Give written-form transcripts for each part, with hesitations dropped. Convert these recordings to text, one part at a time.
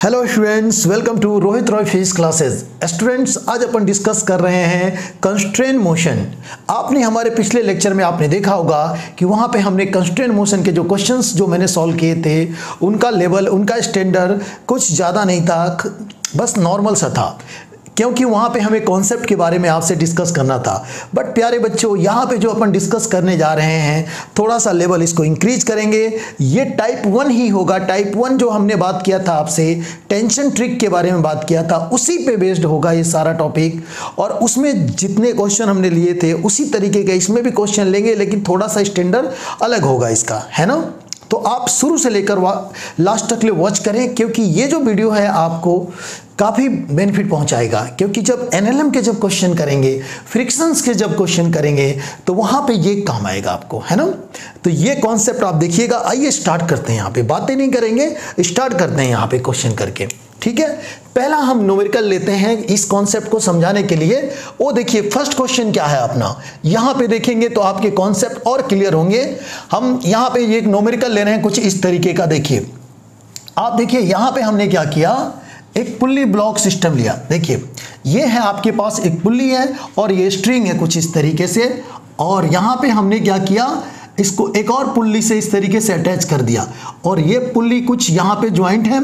Hello students, welcome to Rohit Roy physics classes. Students, आज अपन discuss कर रहे हैं कंस्ट्रेंट मोशन। आपने हमारे पिछले लेक्चर में आपने देखा होगा कि वहाँ पे हमने कंस्ट्रेंट मोशन के जो क्वेश्चंस जो मैंने सॉल्व किए थे उनका लेवल, उनका स्टैंडर्ड कुछ ज़्यादा नहीं था, बस नॉर्मल सा था, क्योंकि वहाँ पे हमें कॉन्सेप्ट के बारे में आपसे डिस्कस करना था। बट प्यारे बच्चों, यहाँ पे जो अपन डिस्कस करने जा रहे हैं थोड़ा सा लेवल इसको इंक्रीज करेंगे। ये टाइप 1 ही होगा। टाइप 1 जो हमने बात किया था आपसे, टेंशन ट्रिक के बारे में बात किया था, उसी पे बेस्ड होगा ये सारा टॉपिक। और उसमें जितने क्वेश्चन हमने लिए थे उसी तरीके के इसमें भी क्वेश्चन लेंगे, लेकिन थोड़ा सा स्टैंडर्ड अलग होगा इसका, है ना। तो आप शुरू से लेकर लास्ट तक ले वॉच करें, क्योंकि ये जो वीडियो है आपको काफ़ी बेनिफिट पहुंचाएगा। क्योंकि जब एनएलएम के जब क्वेश्चन करेंगे, फ्रिक्शंस के जब क्वेश्चन करेंगे, तो वहाँ पे ये काम आएगा आपको, है ना। तो ये कॉन्सेप्ट आप देखिएगा। आइए स्टार्ट करते हैं। यहाँ पे बातें नहीं करेंगे, स्टार्ट करते हैं यहाँ पे क्वेश्चन करके, ठीक है। पहला हम न्यूमेरिकल लेते हैं इस कॉन्सेप्ट को समझाने के लिए। वो देखिए फर्स्ट क्वेश्चन क्या है अपना, यहाँ पे देखेंगे तो आपके कॉन्सेप्ट और क्लियर होंगे। हम यहाँ पे एक न्यूमेरिकल ले रहे हैं कुछ इस तरीके का। देखिए, आप देखिए यहाँ पे हमने क्या किया, एक पुल्ली ब्लॉक सिस्टम लिया। देखिए ये है आपके पास एक पुल्ली है और ये स्ट्रिंग है कुछ इस तरीके से, और यहाँ पे हमने क्या किया, इसको एक और पुल्ली से इस तरीके से अटैच कर दिया, और ये पुल्ली कुछ यहाँ पे ज्वाइंट है,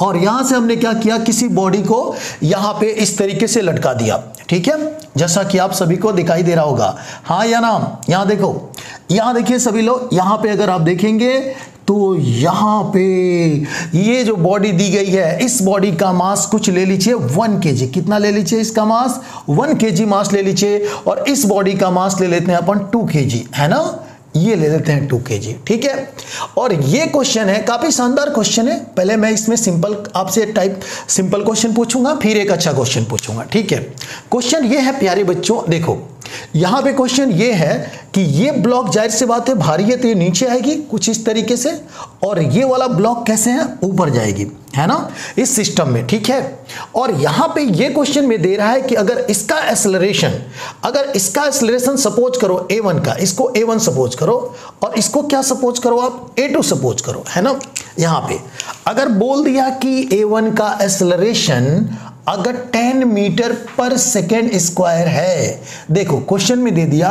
और यहाँ से हमने क्या किया, किसी बॉडी को यहाँ पे इस तरीके से लटका दिया, ठीक है, जैसा कि आप सभी को दिखाई दे रहा होगा, हाँ या ना। यहाँ देखो, यहाँ देखिए सभी लोग, यहाँ पे अगर आप देखेंगे तो यहाँ पे ये जो बॉडी दी गई है, इस बॉडी का मास कुछ ले लीजिए 1 kg। कितना ले लीजिए इसका मास? 1 kg मास ले लीजिए, और इस बॉडी का मास ले लेते हैं अपन 2 kg, है ना। ये ले लेते हैं 2 kg, ठीक है। और ये क्वेश्चन है, काफी शानदार क्वेश्चन है। पहले मैं इसमें सिंपल आपसे टाइप सिंपल क्वेश्चन पूछूंगा, फिर एक अच्छा क्वेश्चन पूछूंगा, ठीक है। क्वेश्चन ये है प्यारे बच्चों, देखो यहाँ पे क्वेश्चन ये है कि ये ब्लॉक जाहिर सी बात है भारी है, तो ये नीचे आएगी कुछ इस तरीके से, और ये वाला ब्लॉक कैसे है, ऊपर जाएगी, है ना, इस सिस्टम में, ठीक है। और यहाँ पे ये क्वेश्चन में दे रहा है कि अगर इसका एक्सेलरेशन सपोज करो A1 का, इसको A1 सपोज करो, और इसको क्या सपोज करो आप, A2 सपोज करो, है ना। यहाँ पे अगर बोल दिया कि A1 का एक्सेलरेशन अगर 10 मीटर पर सेकेंड स्क्वायर है, देखो क्वेश्चन में दे दिया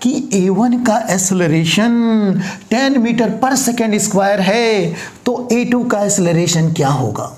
कि A1 का एक्सेलरेशन 10 मीटर पर सेकेंड स्क्वायर है, तो A2 का एक्सेलरेशन क्या होगा,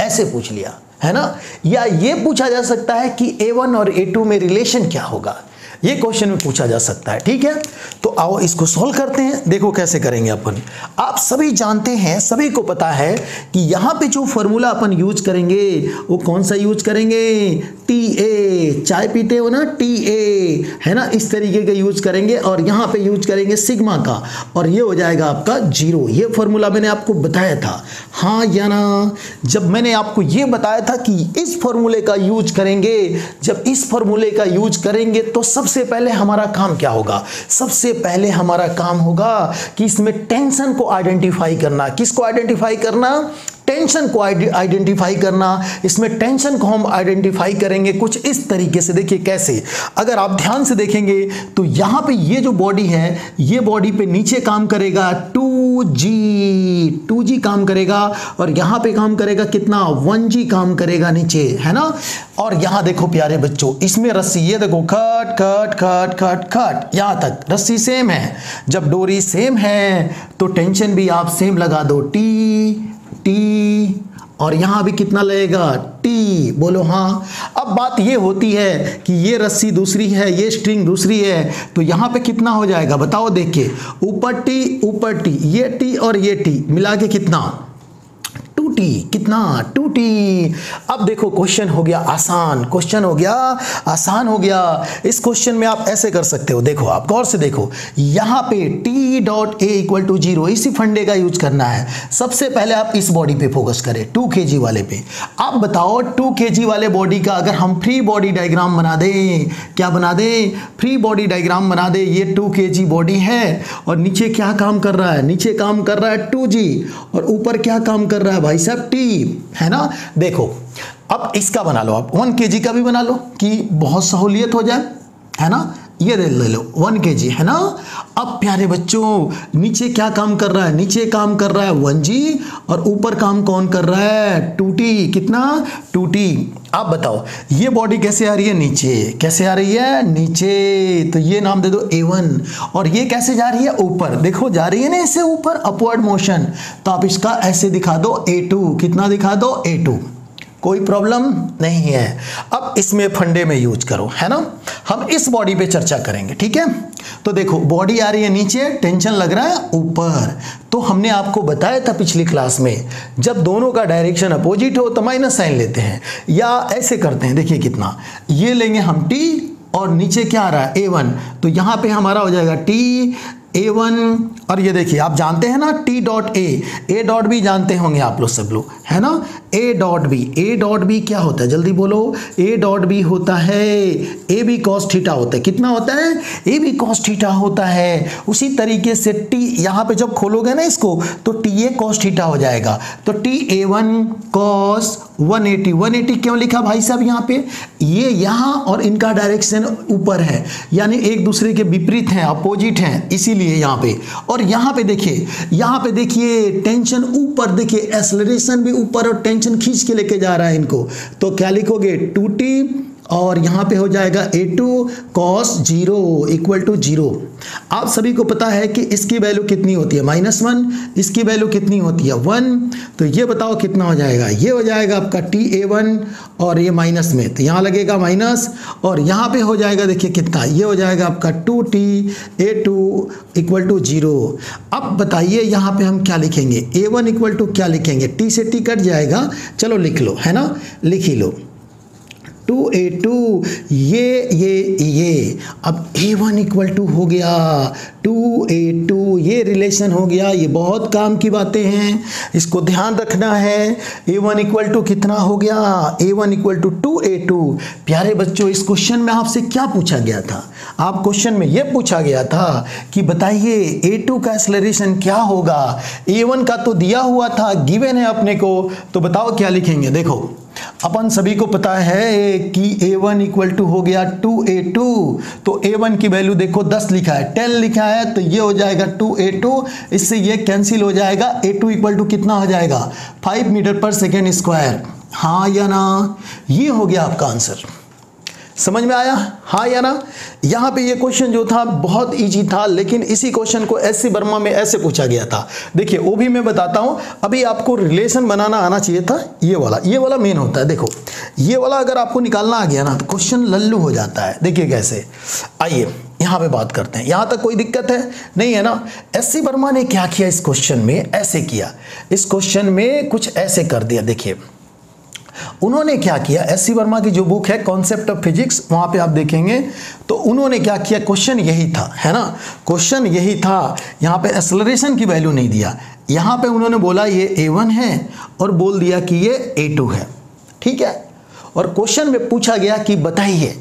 ऐसे पूछ लिया, है ना। या ये पूछा जा सकता है कि A1 और A2 में रिलेशन क्या होगा, ये क्वेश्चन में पूछा जा सकता है, ठीक है। तो आओ इसको सॉल्व करते हैं। देखो कैसे करेंगे अपन, आप सभी जानते हैं, सभी को पता है कि यहाँ पे जो फॉर्मूला अपन यूज करेंगे वो कौन सा यूज करेंगे, TA, चाय पीते हो ना, TA, है ना, इस तरीके का यूज करेंगे, और यहाँ पे यूज करेंगे सिग्मा का, और ये हो जाएगा आपका 0। ये फॉर्मूला मैंने आपको बताया था, हाँ या ना। जब मैंने आपको ये बताया था कि इस फॉर्मूले का यूज करेंगे, जब इस फॉर्मूले का यूज करेंगे तो सबसे पहले हमारा काम क्या होगा, सबसे पहले हमारा काम होगा कि इसमें टेंशन को आइडेंटिफाई करना। किसको आइडेंटिफाई करना? टेंशन को आइडेंटिफाई करना। इसमें टेंशन को हम आइडेंटिफाई करेंगे कुछ इस तरीके से। देखिए कैसे, अगर आप ध्यान से देखेंगे तो यहाँ पे ये जो बॉडी है, ये बॉडी पे नीचे काम करेगा 2G काम करेगा, और यहाँ पे काम करेगा कितना, 1G काम करेगा नीचे, है ना। और यहाँ देखो प्यारे बच्चों, इसमें रस्सी, ये देखो खट खट खट खट खट, यहाँ तक रस्सी सेम है। जब डोरी सेम है तो टेंशन भी आप सेम लगा दो, T, और यहां भी कितना लगेगा, T, बोलो हाँ। अब बात ये होती है कि ये रस्सी दूसरी है, ये स्ट्रिंग दूसरी है, तो यहां पे कितना हो जाएगा बताओ, देखिए ऊपर T, ये T और ये T मिला के कितना, 2T, कितना, 2T। अब देखो क्वेश्चन हो गया आसान, क्वेश्चन हो गया आसान हो गया। इस क्वेश्चन में आप ऐसे कर सकते हो, देखो आप गौर से देखो, यहाँ पे T.A=0, इसी फंडे का यूज करना है। सबसे पहले आप इस बॉडी पे फोकस करें, 2 kg वाले पे। आप बताओ 2 kg वाले बॉडी का अगर हम फ्री बॉडी डायग्राम बना दें, क्या बना दें, फ्री बॉडी डायग्राम बना दें। ये 2 kg बॉडी है, और नीचे क्या काम कर रहा है, नीचे काम कर रहा है 2G, और ऊपर क्या काम कर रहा है भाई साहब, T, है ना। देखो अब इसका बना लो आप, 1 kg का भी बना लो कि बहुत सहूलियत हो जाए, है ना। ये ले लो 1 kg है ना। अब प्यारे बच्चों नीचे क्या काम कर रहा है, नीचे काम कर रहा है 1G और ऊपर काम कौन कर रहा है 2T, कितना 2T। आप बताओ ये बॉडी कैसे आ रही है नीचे, कैसे आ रही है नीचे, तो ये नाम दे दो A1। और ये कैसे जा रही है ऊपर, देखो जा रही है ना ऐसे ऊपर अपवर्ड मोशन, तो आप इसका ऐसे दिखा दो A2, कितना दिखा दो A2, कोई प्रॉब्लम नहीं है। अब इसमें फंडे में यूज करो है ना, हम इस बॉडी पे चर्चा करेंगे ठीक है। तो देखो बॉडी आ रही है नीचे, टेंशन लग रहा है ऊपर, तो हमने आपको बताया था पिछली क्लास में जब दोनों का डायरेक्शन अपोजिट हो तो माइनस साइन लेते हैं, या ऐसे करते हैं, देखिए कितना, ये लेंगे हम T और नीचे क्या आ रहा है A1, तो यहाँ पे हमारा हो जाएगा T A1, और ये देखिए आप जानते हैं ना T dot A dot B जानते होंगे आप लोग सब लोग है ना, A डॉट B क्या होता है जल्दी बोलो, A डॉट B होता है AB cos थीटा होता है, कितना होता है AB cos थीटा होता है। उसी तरीके से T यहाँ पे जब खोलोगे ना इसको तो TA cos थीटा हो जाएगा, तो TA1 cos 180 क्यों लिखा भाई साहब यहाँ पे, ये यहाँ और इनका डायरेक्शन ऊपर है यानी एक दूसरे के विपरीत हैं, अपोजिट हैं, इसीलिए यहाँ पे। और यहाँ पे देखिए टेंशन ऊपर, देखिए एक्सेलरेशन भी ऊपर और टेंशन खींच के लेके जा रहा है इनको, तो क्या लिखोगे 2T और यहाँ पे हो जाएगा A2 cos 0 इक्वल टू 0। आप सभी को पता है कि इसकी वैल्यू कितनी होती है -1, इसकी वैल्यू कितनी होती है 1, तो ये बताओ कितना हो जाएगा, ये हो जाएगा आपका TA1 और ये माइनस में, तो यहाँ लगेगा माइनस और यहाँ पे हो जाएगा देखिए कितना, ये हो जाएगा आपका 2T A2 इक्वल टू 0। अब बताइए यहाँ पे हम क्या लिखेंगे, A1 इक्वल टू क्या लिखेंगे, T से T कट जाएगा, चलो लिख लो है ना, लिख ही लो 2A2 ये अब A1 इक्वल टू हो गया 2A2, ये रिलेशन हो गया, ये बहुत काम की बातें हैं, इसको ध्यान रखना है। A1 इक्वल टू कितना हो गया, A1 इक्वल टू 2A2। प्यारे बच्चों इस क्वेश्चन में आपसे क्या पूछा गया था, आप क्वेश्चन में ये पूछा गया था कि बताइए A2 का एक्सेलरेशन क्या होगा, A1 का तो दिया हुआ था, गिवन है अपने को, तो बताओ क्या लिखेंगे। देखो अपन सभी को पता है कि A1 इक्वल टू हो गया 2A2, तो A1 की वैल्यू देखो 10 लिखा है, 10 लिखा है, तो ये हो जाएगा 2A2, इससे ये कैंसिल हो जाएगा, A2 इक्वल टू कितना हो जाएगा 5 मीटर पर सेकेंड स्क्वायर, हाँ या ना, ये हो गया आपका आंसर। समझ में आया, हाँ या ना। यहाँ पे ये क्वेश्चन जो था बहुत इजी था, लेकिन इसी क्वेश्चन को SC वर्मा में ऐसे पूछा गया था। देखिए वो भी मैं बताता हूँ, अभी आपको रिलेशन बनाना आना चाहिए था, ये वाला मेन होता है। देखो ये वाला अगर आपको निकालना आ गया ना तो क्वेश्चन लल्लू हो जाता है। देखिए कैसे, आइए यहाँ पे बात करते हैं, यहाँ तक कोई दिक्कत है नहीं है ना। SC वर्मा ने क्या किया इस क्वेश्चन में, ऐसे किया, इस क्वेश्चन में कुछ ऐसे कर दिया। देखिए उन्होंने क्या किया, SC वर्मा की जो बुक है कॉन्सेप्ट ऑफ फिजिक्स, वहां पे आप देखेंगे तो उन्होंने क्या किया, क्वेश्चन यही था है ना, क्वेश्चन यही था। यहाँ पे एक्सेलरेशन की वैल्यू नहीं दिया, यहाँ पे उन्होंने बोला ये A1 है और बोल दिया कि ये A2 है, ठीक है। और क्वेश्चन में पूछा गया कि बताइए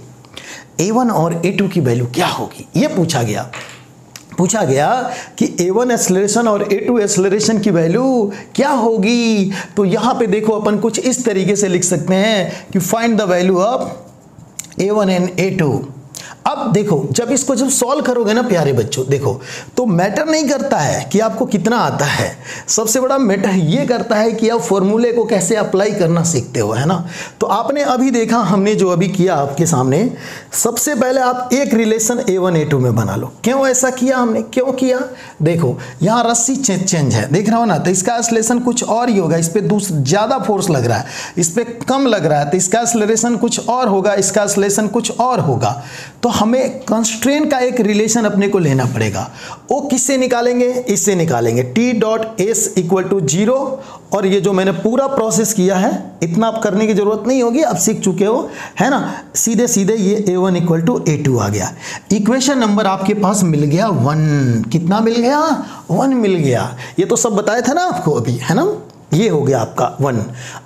A1 और A2 की वैल्यू क्या होगी, ये पूछा गया कि A1 एक्सेलरेशन और A2 एक्सेलरेशन की वैल्यू क्या होगी। तो यहाँ पे देखो अपन कुछ इस तरीके से लिख सकते हैं कि find the value of A1 and A2। अब देखो जब इसको सॉल्व करोगे ना प्यारे बच्चों, देखो तो मैटर नहीं करता है कि आपको कितना आता है, सबसे बड़ा मैटर ये करता है कि आप फॉर्मूले को कैसे अप्लाई करना सीखते हो, है ना। तो आपने अभी देखा, हमने जो अभी किया आपके सामने, सबसे पहले आप एक रिलेशन A1 A2 में बना लो। क्यों ऐसा किया हमने, क्यों किया, देखो यहाँ रस्सी चेंज है, देख रहा हो ना, तो इसका एक्सेलरेशन कुछ और ही होगा, इस पर ज़्यादा फोर्स लग रहा है, इस पर कम लग रहा है, तो इसका एक्सेलरेशन कुछ और होगा, इसका एक्सेलरेशन कुछ और होगा। तो हमें कंस्ट्रेंट का एक रिलेशन अपने को लेना पड़ेगा। वो किससे निकालेंगे, इससे निकालेंगे, T dot S equal to 0। और ये जो मैंने पूरा प्रोसेस किया है, इतना आप करने की जरूरत नहीं होगी, आप सीख चुके हो, है ना। सीधे ये A1 इक्वल टू A2 आ गया। इक्वेशन नंबर आपके पास मिल गया 1, कितना मिल गया, 1 मिल गया। ये तो सब बताया था ना आपको अभी, है ना, ये हो गया आपका 1।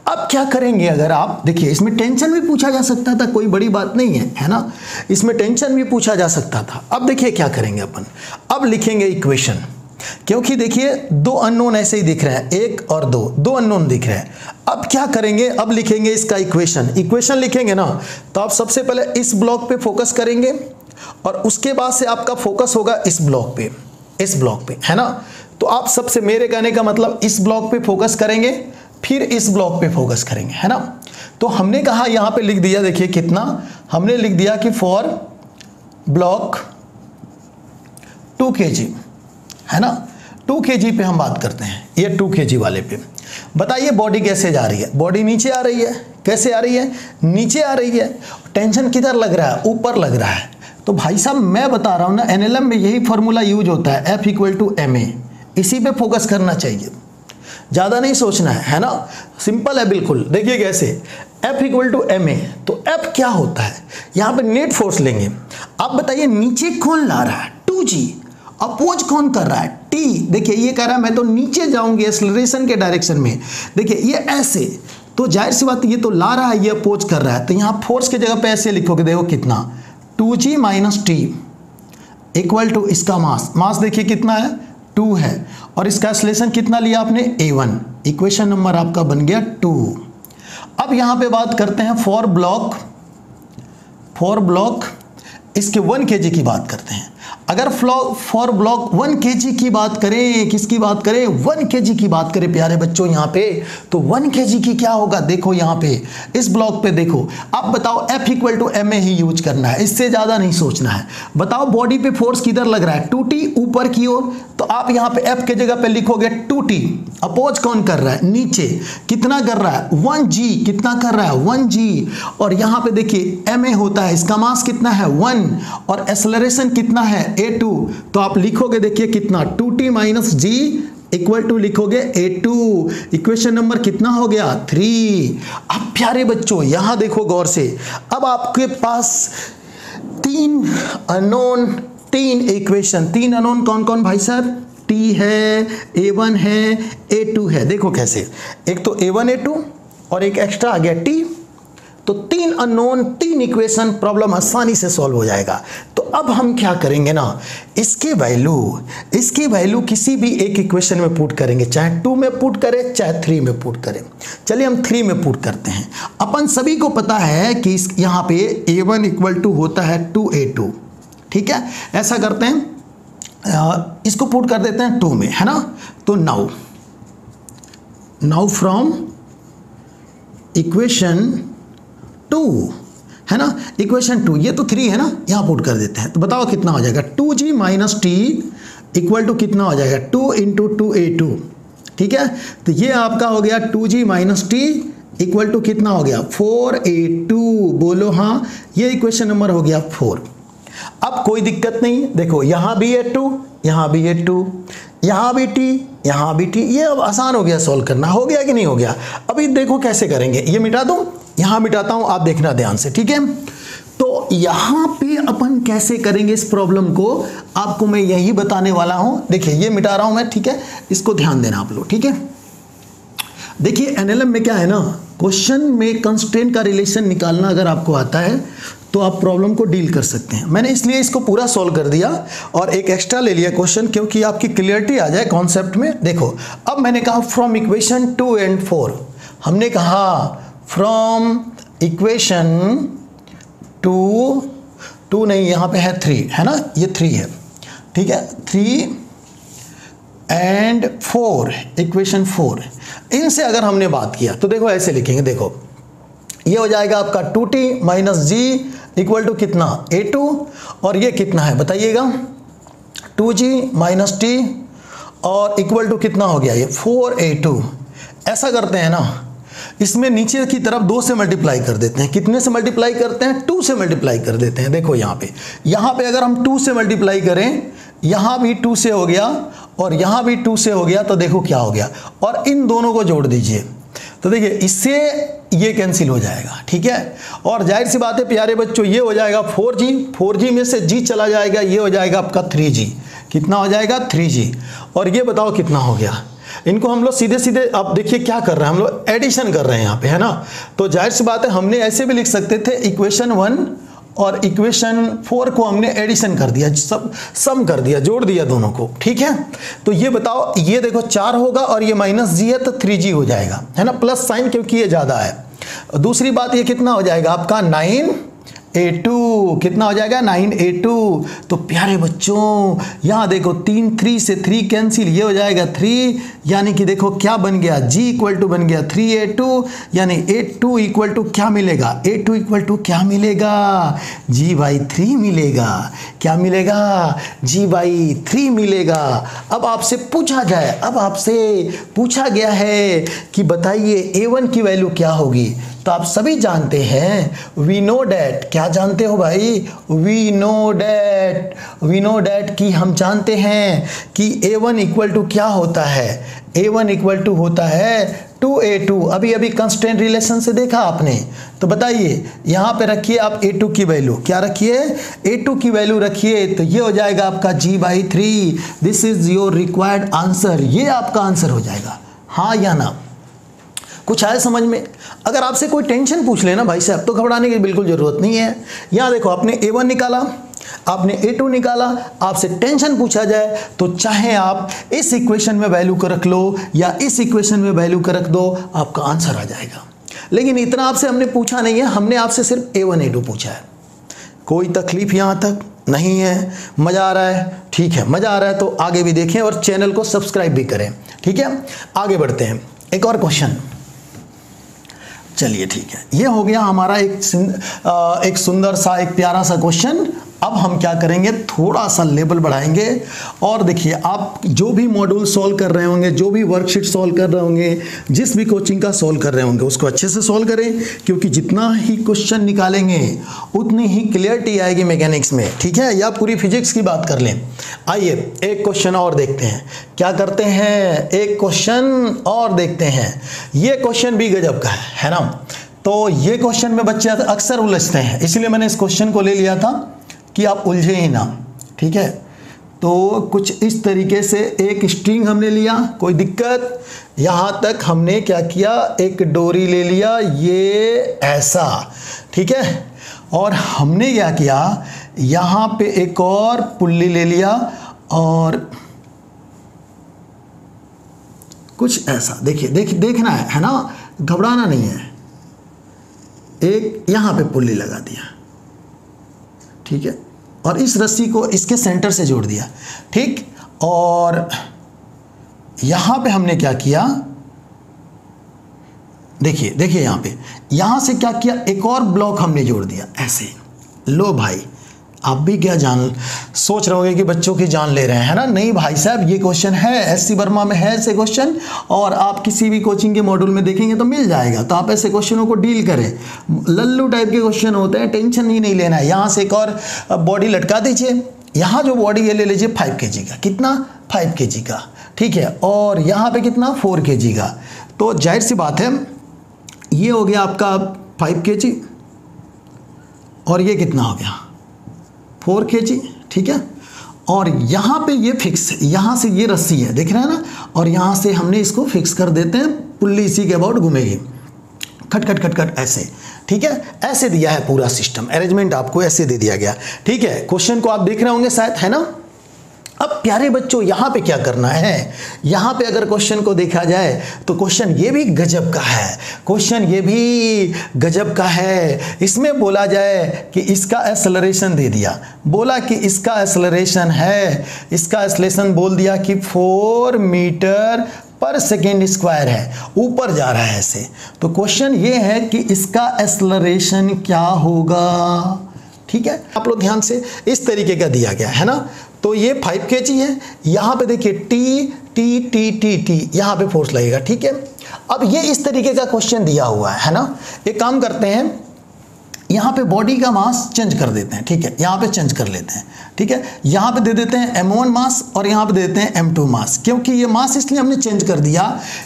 अब क्या करेंगे, अगर आप देखिए इसमें टेंशन भी पूछा जा सकता था, कोई बड़ी बात नहीं है ना, इसमें टेंशन भी पूछा जा सकता था। अब देखिए क्या करेंगे अपन, अब लिखेंगे इक्वेशन, क्योंकि देखिए दो अननोन ऐसे ही दिख रहे हैं, 1 और 2, दो अननोन दिख रहे हैं। अब क्या करेंगे, अब लिखेंगे इसका इक्वेशन लिखेंगे ना, तो आप सबसे पहले इस ब्लॉक पे फोकस करेंगे और उसके बाद से आपका फोकस होगा इस ब्लॉक पे, इस ब्लॉक पे, है ना। तो आप सबसे, मेरे कहने का मतलब इस ब्लॉक पे फोकस करेंगे, फिर इस ब्लॉक पे फोकस करेंगे, है ना। तो हमने कहा यहाँ पे लिख दिया, देखिए कितना हमने लिख दिया कि फॉर ब्लॉक 2 kg, है ना। 2 kg पे हम बात करते हैं, ये 2 kg वाले पे। बताइए बॉडी कैसे जा रही है, बॉडी नीचे आ रही है, कैसे आ रही है, नीचे आ रही है। टेंशन किधर लग रहा है, ऊपर लग रहा है। तो भाई साहब मैं बता रहा हूँ ना, एनएलएम में यही फॉर्मूला यूज होता है, F = ma, इसी पे फोकस करना चाहिए, ज़्यादा नहीं सोचना है ना। सिंपल है बिल्कुल। देखिए कैसे, F = ma, तो F क्या होता है, यहाँ पे नेट फोर्स लेंगे। आप बताइए नीचे कौन ला रहा है, 2g, अपोज कौन कर रहा है, T। देखिए ये कह रहा है मैं तो नीचे जाऊंगी एक्सेलरेशन के डायरेक्शन में, देखिए ये ऐसे, तो जाहिर सी बात ये तो ला रहा है, ये अपोज कर रहा है, तो यहाँ फोर्स की जगह पे ऐसे लिखोगे, देखो कितना 2g - t = इसका मास देखिए कितना है, 2 है, और इसका एक्सेलरेशन कितना लिया आपने, a1। इक्वेशन नंबर आपका बन गया 2। अब यहाँ पे बात करते हैं फॉर ब्लॉक इसके 1 kg की बात करते हैं। अगर फॉर ब्लॉक 1 kg की बात करें, किसकी बात करें, 1 kg की बात करें प्यारे बच्चों यहाँ पे, तो 1 kg की क्या होगा, देखो यहाँ पे इस ब्लॉक पे देखो। आप बताओ F = ma ही यूज करना है, इससे ज़्यादा नहीं सोचना है। बताओ बॉडी पे फोर्स किधर लग रहा है, 2t ऊपर की ओर, तो आप यहाँ पे F के जगह पे लिखोगे 2t। अपोज कौन कर रहा है, नीचे, कितना कर रहा है, 1g, कितना कर रहा है, 1g। और यहाँ पे देखिए ma होता है, इसका मास कितना है, 1, और एक्सेलरेशन कितना है, a2। तो आप लिखोगे देखिए कितना, 2t - g = लिखोगे a2। इक्वेशन नंबर कितना हो गया, 3। अब प्यारे बच्चों यहाँ देखो गौर से, अब आपके पास 3 अननोन, 3 इक्वेशन, 3 अननोन कौन कौन भाई साहब, t है, a1 है, a2 है। देखो कैसे, एक तो a1 a2 और एक एक्स्ट्रा आ गया t, तो 3 अननोन, 3 इक्वेशन, प्रॉब्लम आसानी से सॉल्व हो जाएगा। तो अब हम क्या करेंगे ना, इसकी वैल्यू किसी भी एक इक्वेशन में पुट करेंगे, चाहे 2 में पुट करें, चाहे 3 में पुट करें। चलिए हम 3 में पुट करते हैं। अपन सभी को पता है कि यहाँ पे a1 = होता है 2a2, ठीक है। ऐसा करते हैं, इसको पुट कर देते हैं 2 में, है ना। तो नाउ फ्रॉम इक्वेशन 2, है ना, इक्वेशन 2, ये तो 3 है ना, यहाँ पुट कर देते हैं। तो बताओ कितना हो जाएगा, 2g - t = कितना हो जाएगा, 2 × 2a2, ठीक है। तो ये आपका हो गया 2g - t = कितना हो गया, 4a2। बोलो हाँ, ये इक्वेशन नंबर हो गया 4। अब कोई दिक्कत नहीं, देखो यहाँ भी a2, यहाँ भी a2, यहाँ भी t, यहाँ भी t, ये अब आसान हो गया सॉल्व करना, हो गया कि नहीं हो गया। अभी देखो कैसे करेंगे, ये मिटा दूं, यहाँ मिटाता हूँ, आप देखना ध्यान से, ठीक है। तो यहाँ पे अपन कैसे करेंगे इस प्रॉब्लम को, आपको मैं यही बताने वाला हूँ। देखिए ये मिटा रहा हूँ मैं, ठीक है, इसको ध्यान देना आप लोग, ठीक है। देखिए एनएलएम में क्या है ना, क्वेश्चन में कंस्ट्रेंट का रिलेशन निकालना अगर आपको आता है तो आप प्रॉब्लम को डील कर सकते हैं। मैंने इसलिए इसको पूरा सॉल्व कर दिया और एक एक्स्ट्रा ले लिया क्वेश्चन, क्योंकि आपकी क्लियरिटी आ जाए कॉन्सेप्ट में। देखो अब मैंने कहा फ्रॉम इक्वेशन 2 and 4, हमने कहा फ्रॉम इक्वेशन 2 नहीं, यहाँ पे है 3, है ना, ये 3 है, ठीक है, 3 and 4, इक्वेशन 4, इनसे अगर हमने बात किया तो देखो ऐसे लिखेंगे, देखो ये हो जाएगा आपका 2t - g = कितना, a2, और ये कितना है बताइएगा, 2g - t और इक्वल टू कितना हो गया, ये 4a2। ऐसा करते हैं ना, इसमें नीचे की तरफ 2 से मल्टीप्लाई कर देते हैं। कितने से मल्टीप्लाई करते हैं, 2 से मल्टीप्लाई कर देते हैं। देखो यहाँ पे अगर हम 2 से मल्टीप्लाई करें, यहाँ भी 2 से हो गया और यहाँ भी 2 से हो गया, तो देखो क्या हो गया, और इन दोनों को जोड़ दीजिए तो देखिए इससे ये कैंसिल हो जाएगा, ठीक है। और जाहिर सी बात है प्यारे बच्चों, ये हो जाएगा 4g में से g चला जाएगा, ये हो जाएगा आपका 3g। कितना हो जाएगा, 3g। और ये बताओ कितना हो गया। इनको हम लोग सीधे सीधे, आप देखिए क्या कर रहे हैं, हम लोग एडिशन कर रहे हैं यहाँ पे, है ना। तो जाहिर सी बात है हमने ऐसे भी लिख सकते थे, इक्वेशन 1 और इक्वेशन 4 को हमने एडिशन कर दिया, सब सम कर दिया, जोड़ दिया दोनों को, ठीक है। तो ये बताओ, ये देखो 4 होगा और ये -g है तो 3g हो जाएगा, है ना, प्लस साइन क्योंकि ये ज़्यादा है। दूसरी बात ये कितना हो जाएगा आपका 9 A2 कितना हो जाएगा 9A2। तो प्यारे बच्चों यहाँ देखो 3 से 3 कैंसिल, ये हो जाएगा 3, यानी कि देखो क्या बन गया, G इक्वल टू बन गया 3A2, यानी A2 इक्वल टू क्या मिलेगा, A2 इक्वल टू क्या मिलेगा, G/3 मिलेगा। क्या मिलेगा, G/3 मिलेगा। अब आपसे पूछा जाए, अब आपसे पूछा गया है कि बताइए A1 की वैल्यू क्या होगी। तो आप सभी जानते हैं, वी नो डैट, क्या जानते हो भाई, वी नो डैट कि हम जानते हैं कि A1 इक्वल टू क्या होता है, A1 इक्वल टू होता है 2A2। अभी कंस्टेंट रिलेशन से देखा आपने। तो बताइए यहाँ पे रखिए आप A2 की वैल्यू, क्या रखिए, A2 की वैल्यू रखिए, तो ये हो जाएगा आपका G/3। This is your required answer, ये आपका आंसर हो जाएगा, हाँ या ना। कुछ आया समझ में। अगर आपसे कोई टेंशन पूछ लेना भाई साहब, तो घबराने की बिल्कुल ज़रूरत नहीं है। यहाँ देखो आपने A1 निकाला, आपने A2 निकाला, आपसे टेंशन पूछा जाए तो चाहे आप इस इक्वेशन में वैल्यू को रख लो या इस इक्वेशन में वैल्यू को रख दो, आपका आंसर आ जाएगा। लेकिन इतना आपसे हमने पूछा नहीं है, हमने आपसे सिर्फ A1 A2 पूछा है। कोई तकलीफ यहाँ तक नहीं है, मज़ा आ रहा है, ठीक है, मज़ा आ रहा है तो आगे भी देखें और चैनल को सब्सक्राइब भी करें, ठीक है। आगे बढ़ते हैं, एक और क्वेश्चन, चलिए ठीक है, ये हो गया हमारा एक सुंदर सा, एक प्यारा सा क्वेश्चन। अब हम क्या करेंगे, थोड़ा सा लेवल बढ़ाएंगे और देखिए आप जो भी मॉड्यूल सॉल्व कर रहे होंगे, जो भी वर्कशीट सॉल्व कर रहे होंगे, जिस भी कोचिंग का सॉल्व कर रहे होंगे, उसको अच्छे से सॉल्व करें, क्योंकि जितना ही क्वेश्चन निकालेंगे उतनी ही क्लियरिटी आएगी मैकेनिक्स में, ठीक है। या पूरी फिजिक्स की बात कर लें। आइए एक क्वेश्चन और देखते हैं, क्या करते हैं, एक क्वेश्चन और देखते हैं। ये क्वेश्चन भी गजब का है ना। तो ये क्वेश्चन में बच्चे अक्सर उलझते हैं, इसलिए मैंने इस क्वेश्चन को ले लिया था कि आप उलझे ही ना, ठीक है। तो कुछ इस तरीके से एक स्ट्रिंग हमने लिया, कोई दिक्कत, यहाँ तक हमने क्या किया, एक डोरी ले लिया, ये ऐसा, ठीक है। और हमने क्या किया, यहाँ पे एक और पुल्ली ले लिया और कुछ ऐसा, देखिए देखना है ना, घबराना नहीं है। एक यहाँ पे पुल्ली लगा दिया, ठीक है, और इस रस्सी को इसके सेंटर से जोड़ दिया, ठीक। और यहाँ पे हमने क्या किया, देखिए यहाँ से क्या किया, एक और ब्लॉक हमने जोड़ दिया ऐसे। लो भाई, आप भी क्या सोच रहे होगे कि बच्चों की जान ले रहे हैं, है ना। नहीं भाई साहब, ये क्वेश्चन है, SC वर्मा में है ऐसे क्वेश्चन, और आप किसी भी कोचिंग के मॉड्यूल में देखेंगे तो मिल जाएगा। तो आप ऐसे क्वेश्चनों को डील करें, लल्लू टाइप के क्वेश्चन होते हैं, टेंशन ही नहीं लेना है। यहाँ से एक और बॉडी लटका दीजिए, यहाँ जो बॉडी है ले लीजिए 5 kg का, कितना, 5 kg का, ठीक है। और यहाँ पे कितना, 4 kg का। तो जाहिर सी बात है, ये हो गया आपका 5 kg और ये कितना हो गया, 4 kg, ठीक है। और यहाँ पे ये फिक्स है, यहाँ से ये रस्सी है, देख रहे हैं ना, और यहाँ से हमने इसको फिक्स कर देते हैं, पुल्ली इसी के अबाउट घूमेगी, खट खट खट खट ऐसे, ठीक है। ऐसे दिया है पूरा सिस्टम, अरेंजमेंट आपको ऐसे दे दिया गया, ठीक है। क्वेश्चन को आप देख रहे होंगे शायद, है ना। अब प्यारे बच्चों यहाँ पे क्या करना है, यहाँ पे अगर क्वेश्चन को देखा जाए तो क्वेश्चन ये भी गजब का है, क्वेश्चन ये भी गजब का है। इसमें बोला जाए कि इसका एक्सेलरेशन दे दिया, बोला कि इसका एक्सेलरेशन है, इसका एक्सेलरेशन बोल दिया कि 4 मीटर पर सेकेंड स्क्वायर है, ऊपर जा रहा है ऐसे। तो क्वेश्चन ये है कि इसका एक्सेलरेशन क्या होगा, ठीक है। आप लोग ध्यान से, इस तरीके का दिया गया है ना। तो ये 5 kg है, यहाँ पे देखिए टी यहाँ पे फोर्स लगेगा, ठीक है। अब ये इस तरीके का क्वेश्चन दिया हुआ है ना। एक काम करते हैं, यहाँ पे बॉडी का मास चेंज कर देते हैं, ठीक है, यहाँ पे चेंज कर लेते हैं, ठीक है। यहाँ पे दे देते हैं m1 मास और यहाँ पे दे देते हैं m2 मास। क्योंकि ये मास इसलिए हमने चेंज कर दिया,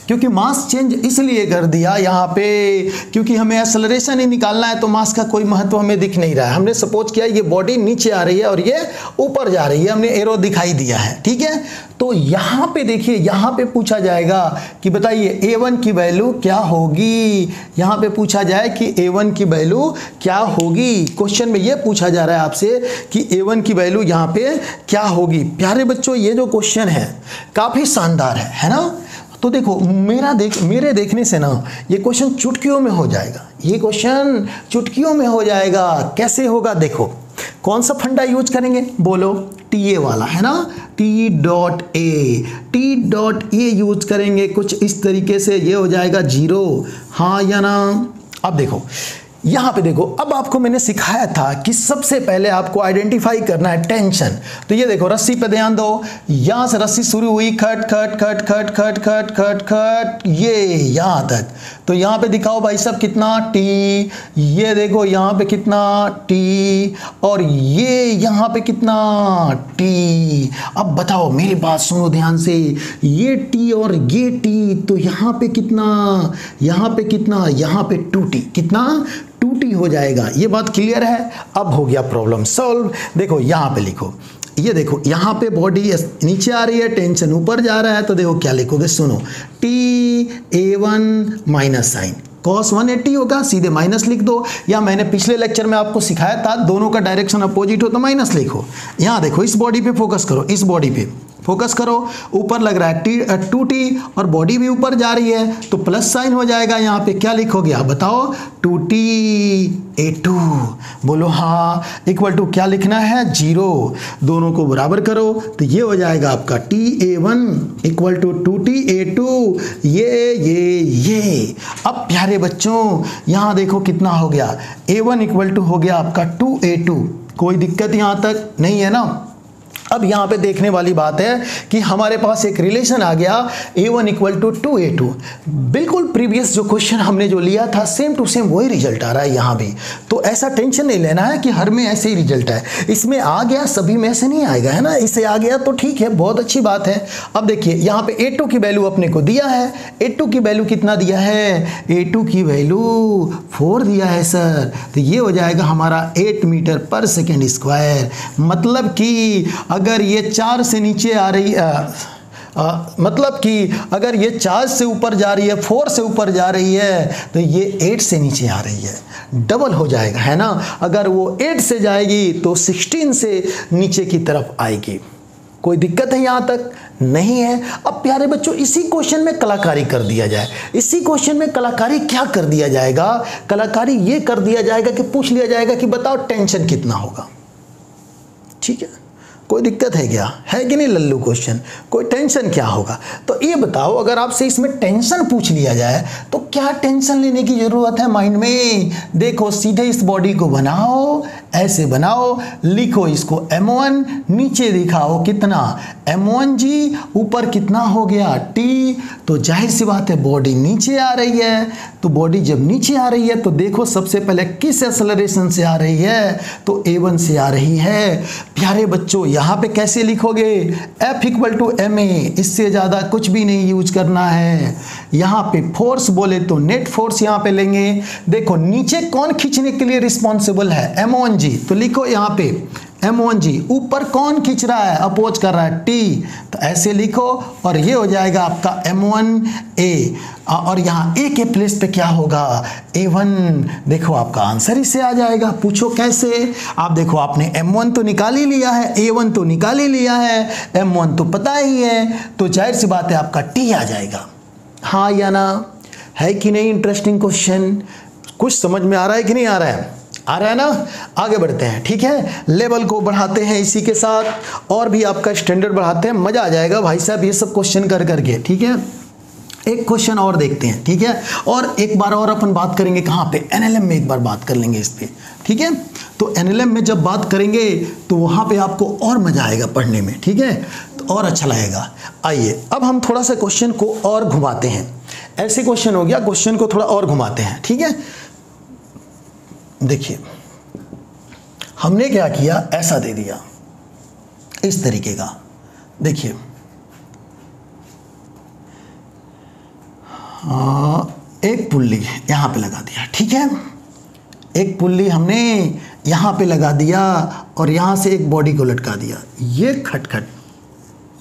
क्योंकि मास चेंज इसलिए कर दिया यहाँ पे, क्योंकि हमें एक्सेलरेशन ही निकालना है, तो मास का कोई महत्व हमें दिख नहीं रहा है। हमने सपोज किया ये बॉडी नीचे आ रही है और ये ऊपर जा रही है, हमने एरो दिखाई दिया है, ठीक है। तो यहाँ पे देखिए, यहाँ पे पूछा जाएगा कि बताइए A1 की वैल्यू क्या होगी। यहाँ पे पूछा जाए कि A1 की वैल्यू क्या होगी, क्वेश्चन में ये पूछा जा रहा है आपसे कि A1 की वैल्यू यहाँ पे क्या होगी। प्यारे बच्चों, ये जो क्वेश्चन है काफ़ी शानदार है ना। तो देखो मेरे देखने से ना ये क्वेश्चन चुटकियों में हो जाएगा, ये क्वेश्चन चुटकियों में हो जाएगा। कैसे होगा देखो, कौन सा फंडा यूज करेंगे बोलो, टी ए वाला है ना, टी डॉट ए यूज करेंगे कुछ इस तरीके से, ये हो जाएगा 0, हाँ या ना। अब देखो यहाँ पे देखो, अब आपको मैंने सिखाया था कि सबसे पहले आपको आइडेंटिफाई करना है टेंशन। तो ये देखो रस्सी पे ध्यान दो, यहां से रस्सी शुरू हुई, खट खट खट खट खट खट खट खट, ये यहां तक। तो यहाँ पे दिखाओ भाई साहब कितना टी, ये देखो यहाँ पे कितना टी, और ये यहाँ पे कितना टी। अब बताओ मेरी बात सुनो ध्यान से, ये टी और ये टी, तो यहाँ पे कितना, यहाँ पे कितना, यहाँ पे 2t, कितना 2t हो जाएगा। ये बात क्लियर है। अब हो गया प्रॉब्लम सॉल्व। देखो यहाँ पे लिखो, ये देखो यहाँ पे बॉडी नीचे आ रही है, टेंशन ऊपर जा रहा है, तो देखो क्या लिखोगे सुनो, TA1 माइनस साइन cos 180 होगा, सीधे माइनस लिख दो, या मैंने पिछले लेक्चर में आपको सिखाया था दोनों का डायरेक्शन अपोजिट हो तो माइनस लिखो। यहाँ देखो इस बॉडी पे फोकस करो, इस बॉडी पे फोकस करो, ऊपर लग रहा है 2t और बॉडी भी ऊपर जा रही है तो प्लस साइन हो जाएगा। यहाँ पे क्या लिखोगे आप बताओ, 2ta2, बोलो हाँ, इक्वल टू क्या लिखना है 0, दोनों को बराबर करो तो ये हो जाएगा आपका TA1 इक्वल टू 2ta2, ये। अब प्यारे बच्चों यहाँ देखो कितना हो गया, A1 इक्वल टू हो गया आपका 2a2, कोई दिक्कत यहाँ तक नहीं है ना। अब यहाँ पे देखने वाली बात है कि हमारे पास एक रिलेशन आ गया A1 इक्वल टू 2a2, बिल्कुल प्रीवियस जो क्वेश्चन हमने जो लिया था सेम टू सेम वही रिजल्ट आ रहा है यहाँ भी। तो ऐसा टेंशन नहीं लेना है कि हर में ऐसे ही रिजल्ट है, इसमें आ गया सभी में ऐसे नहीं आएगा, है ना, इससे आ गया तो ठीक है, बहुत अच्छी बात है। अब देखिए यहाँ पे A2 की वैल्यू अपने को दिया है, A2 की वैल्यू कितना दिया है, A2 की वैल्यू 4 दिया है सर, तो ये हो जाएगा हमारा 8 मीटर पर सेकेंड स्क्वायर। मतलब कि अगर ये 4 से नीचे आ रही मतलब कि अगर ये 4 से ऊपर जा रही है, 4 से ऊपर जा रही है, तो ये 8 से नीचे आ रही है, डबल हो जाएगा, है ना। अगर वो 8 से जाएगी तो 16 से नीचे की तरफ आएगी। कोई दिक्कत है यहाँ तक नहीं है। अब प्यारे बच्चों इसी क्वेश्चन में कलाकारी कर दिया जाए, इसी क्वेश्चन में कलाकारी क्या कर दिया जाएगा, कलाकारी ये कर दिया जाएगा कि पूछ लिया जाएगा कि बताओ टेंशन कितना होगा। ठीक है, कोई दिक्कत है क्या, है कि नहीं लल्लू क्वेश्चन, कोई टेंशन क्या होगा। तो ये बताओ अगर आपसे इसमें टेंशन पूछ लिया जाए तो क्या टेंशन लेने की जरूरत है माइंड में। देखो सीधे इस बॉडी को बनाओ, ऐसे बनाओ, लिखो इसको M1, नीचे दिखाओ कितना M1G, ऊपर कितना हो गया T। तो जाहिर सी बात है बॉडी नीचे आ रही है, तो बॉडी जब नीचे आ रही है तो देखो सबसे पहले किस एक्सेलरेशन से आ रही है, तो A1 से आ रही है। प्यारे बच्चों यहाँ पे कैसे लिखोगे, F इक्वल टू ma, इससे ज़्यादा कुछ भी नहीं यूज करना है। यहाँ पे फोर्स बोले तो नेट फोर्स यहाँ पे लेंगे। देखो नीचे कौन खींचने के लिए रिस्पॉन्सिबल है, M1G, तो लिखो यहाँ पे M1G, ऊपर कौन खींच रहा है, अपोज कर रहा है T, तो ऐसे लिखो और ये हो जाएगा आपका M1A, और यहाँ A के प्लेस पे क्या होगा A1। देखो आपका आंसर इससे आ जाएगा। पूछो कैसे, आप देखो आपने M1 तो निकाल ही लिया है, A1 तो निकाल ही लिया है, M1 तो पता ही है, तो जाहिर सी बात है आपका T आ जाएगा। हाँ या ना, है कि नहीं इंटरेस्टिंग क्वेश्चन, कुछ समझ में आ रहा है कि नहीं आ रहा है, आ रहा है ना। आगे बढ़ते हैं, ठीक है, लेवल को बढ़ाते हैं इसी के साथ, और भी आपका स्टैंडर्ड बढ़ाते हैं, मजा आ जाएगा भाई साहब ये सब क्वेश्चन कर करके। ठीक है, एक क्वेश्चन और देखते हैं, ठीक है, और एक बार और अपन बात करेंगे कहाँ पे, NLM में एक बार बात कर लेंगे इस पे। ठीक है, तो NLM में जब बात करेंगे तो वहाँ पे आपको और मजा आएगा पढ़ने में, ठीक है, तो और अच्छा लगेगा। आइए अब हम थोड़ा सा क्वेश्चन को और घुमाते हैं, ऐसे क्वेश्चन हो गया, क्वेश्चन को थोड़ा और घुमाते हैं। ठीक है, देखिए हमने क्या किया, ऐसा दे दिया इस तरीके का, देखिए एक पुल्ली यहाँ पे लगा दिया, ठीक है, एक पुल्ली हमने यहाँ पे लगा दिया और यहाँ से एक बॉडी को लटका दिया, ये खटखट,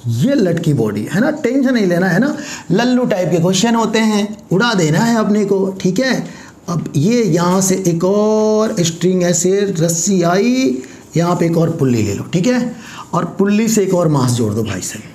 ये लटकी बॉडी है ना, टेंशन नहीं लेना है ना, लल्लू टाइप के क्वेश्चन होते हैं, उड़ा देना है अपने को। ठीक है, अब ये यहाँ से एक और स्ट्रिंग ऐसे रस्सी आई, यहाँ पे एक और पुल्ली ले लो, ठीक है, और पुल्ली से एक और मास जोड़ दो भाई साहब।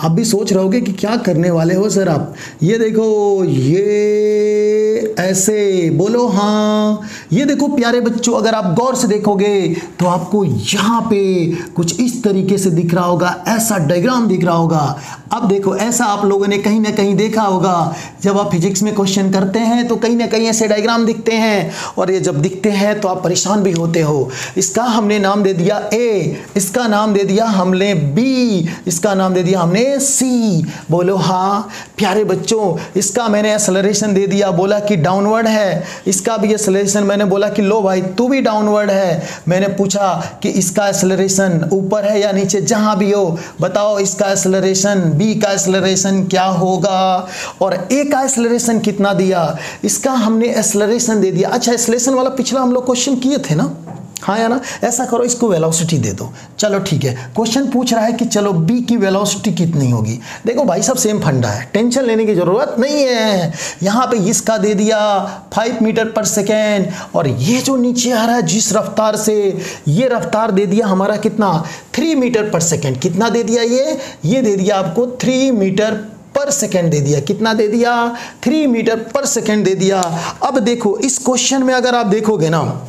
आप भी सोच रहे होगे कि क्या करने वाले हो सर आप। ये देखो, ये ऐसे बोलो हाँ। ये देखो प्यारे बच्चों, अगर आप गौर से देखोगे तो आपको यहाँ पे कुछ इस तरीके से दिख रहा होगा, ऐसा डायग्राम दिख रहा होगा। अब देखो, ऐसा आप लोगों ने कहीं ना कहीं देखा होगा, जब आप फिजिक्स में क्वेश्चन करते हैं तो कहीं ना कहीं ऐसे डायग्राम दिखते हैं, और ये जब दिखते हैं तो आप परेशान भी होते हो। इसका हमने नाम दे दिया ए, इसका नाम दे दिया हमने बी, इसका नाम दे दिया हमने सी। बोलो हाँ प्यारे बच्चों, इसका मैंने एक्सेलरेशन दे दिया, बोला कि डाउनवर्ड है। इसका भी एक्सेलरेशन मैंने बोला कि लो भाई तू भी डाउनवर्ड है। मैंने पूछा कि इसका एक्सेलरेशन ऊपर है या नीचे, जहां भी हो बताओ इसका एक्सेलरेशन, बी का एक्सेलरेशन क्या होगा, और ए का एक्सेलरेशन कितना दिया, इसका हमने एक्सेलरेशन दे दिया। अच्छा, एक्सेलरेशन वाला पिछला हम लोग क्वेश्चन किए थे ना, हाँ या ना। ऐसा करो, इसको वेलोसिटी दे दो। चलो ठीक है, क्वेश्चन पूछ रहा है कि चलो बी की वेलोसिटी कितनी होगी। देखो भाई सब सेम फंडा है, टेंशन लेने की जरूरत नहीं है। यहाँ पे इसका दे दिया 5 मीटर पर सेकेंड, और ये जो नीचे आ रहा है जिस रफ्तार से, ये रफ्तार दे दिया हमारा कितना, 3 मीटर पर सेकेंड। कितना दे दिया ये दे दिया आपको 3 मीटर पर सेकेंड दे दिया। कितना दे दिया, 3 मीटर पर सेकेंड दे दिया। अब देखो इस क्वेश्चन में अगर आप देखोगे ना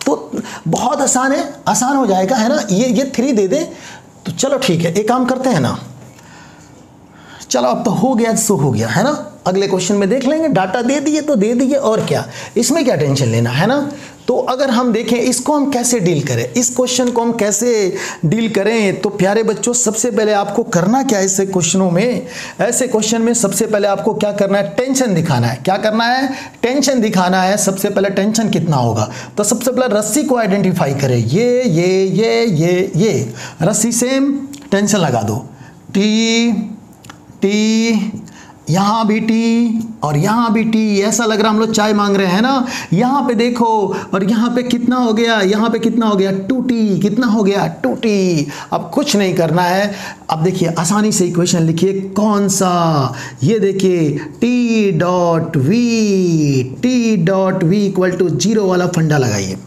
तो बहुत आसान है, आसान हो जाएगा, है ना। ये 3 दे दे तो चलो ठीक है, एक काम करते हैं ना, चलो अब तो हो गया सो हो गया, है ना। अगले क्वेश्चन में देख लेंगे, डाटा दे दिए तो दे दिए, और क्या इसमें क्या टेंशन लेना, है ना। तो अगर हम देखें इसको हम कैसे डील करें, इस क्वेश्चन को हम कैसे डील करें, तो प्यारे बच्चों सबसे पहले आपको करना क्या है ऐसे क्वेश्चनों में, ऐसे क्वेश्चन में सबसे पहले आपको क्या करना है, टेंशन दिखाना है। क्या करना है, टेंशन दिखाना है। सबसे पहले टेंशन कितना होगा, तो सबसे पहले रस्सी को आइडेंटिफाई करें। ये रस्सी सेम, टेंशन लगा दो, टी यहाँ भी टी और यहाँ भी टी। ऐसा लग रहा हम लोग चाय मांग रहे हैं ना। यहाँ पे देखो, और यहाँ पे कितना हो गया, यहाँ पे कितना हो गया 2t। कितना हो गया 2t। अब कुछ नहीं करना है, अब देखिए आसानी से इक्वेशन लिखिए। कौन सा, ये देखिए t dot V equal to 0 वाला फंडा लगाइए।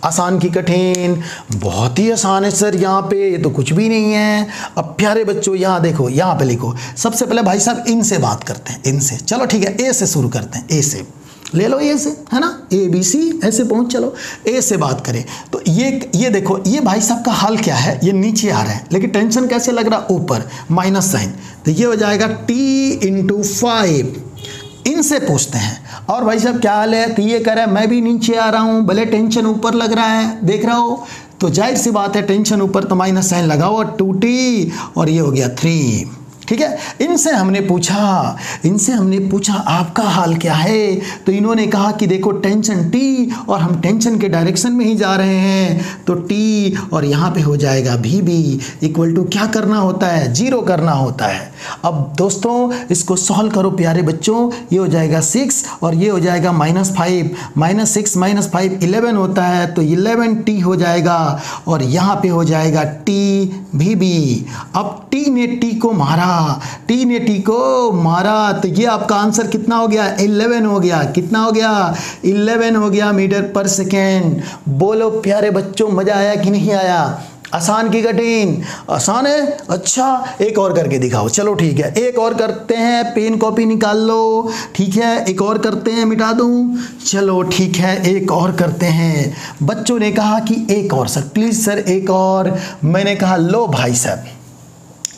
आसान की कठिन, बहुत ही आसान है सर, यहाँ पे ये तो कुछ भी नहीं है। अब प्यारे बच्चों यहाँ देखो, यहाँ पे लिखो। सबसे पहले भाई साहब इनसे बात करते हैं, इनसे। चलो ठीक है, ए से शुरू करते हैं, ए से ले लो, ए से, है ना, ABC ऐसे पहुँच। चलो ए से बात करें तो ये देखो, ये भाई साहब का हल क्या है, ये नीचे आ रहा है, लेकिन टेंशन कैसे लग रहा, ऊपर माइनस साइन, तो ये हो जाएगा t × 5। इनसे पूछते हैं, और भाई साहब क्या हाल है, तो ये कह रहा है मैं भी नीचे आ रहा हूँ, भले टेंशन ऊपर लग रहा है, देख रहा हो, तो जाहिर सी बात है टेंशन ऊपर तो माइनस साइन लगाओ, और 2t, और ये हो गया 3। ठीक है, इनसे हमने पूछा आपका हाल क्या है, तो इन्होंने कहा कि देखो टेंशन t, और हम टेंशन के डायरेक्शन में ही जा रहे हैं, तो t और यहाँ पे हो जाएगा VB इक्वल टू क्या करना होता है, 0 करना होता है। अब दोस्तों इसको सॉल्व करो प्यारे बच्चों, ये हो जाएगा 6 और ये हो जाएगा -5, -6 - 5 11 होता है, तो 11t हो जाएगा, और यहाँ पे हो जाएगा t VB। अब t ने t को मारा, तो ये आपका आंसर कितना हो गया, 11 हो गया। कितना हो गया, 11 हो गया मीटर पर सेकेंड। बोलो प्यारे बच्चों मजा आया कि नहीं आया, आसान की कठिन, आसान है। अच्छा एक और करके दिखाओ, चलो ठीक है, एक और करते हैं, पेन कॉपी निकाल लो, ठीक है, एक और करते हैं, मिटा दूं, चलो ठीक है, एक और करते हैं। बच्चों ने कहा कि एक और सर, प्लीज सर एक और। मैंने कहा लो भाई साहब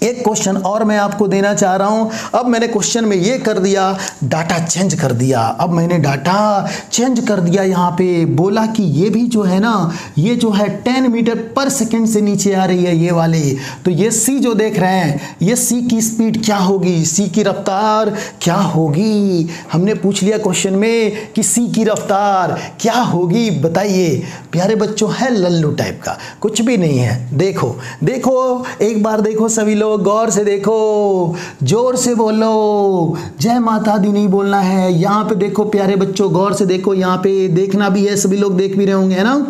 एक क्वेश्चन और मैं आपको देना चाह रहा हूं। अब मैंने क्वेश्चन में ये कर दिया, डाटा चेंज कर दिया। अब मैंने डाटा चेंज कर दिया, यहाँ पे बोला कि ये भी जो है ना, ये जो है 10 मीटर पर सेकेंड से नीचे आ रही है ये वाले, तो ये सी जो देख रहे हैं, ये सी की स्पीड क्या होगी, सी की रफ्तार क्या होगी। हमने पूछ लिया क्वेश्चन में कि सी की रफ्तार क्या होगी, बताइए प्यारे बच्चों। है लल्लू टाइप का, कुछ भी नहीं है। देखो देखो एक बार देखो सभी लोग, गौर से देखो, जोर से बोलो, जय माता दी नहीं बोलना है। यहाँ पे देखो प्यारे बच्चों, गौर से देखो, यहाँ पे देखना भी है, सभी लोग देख भी रहे होंगे, है ना।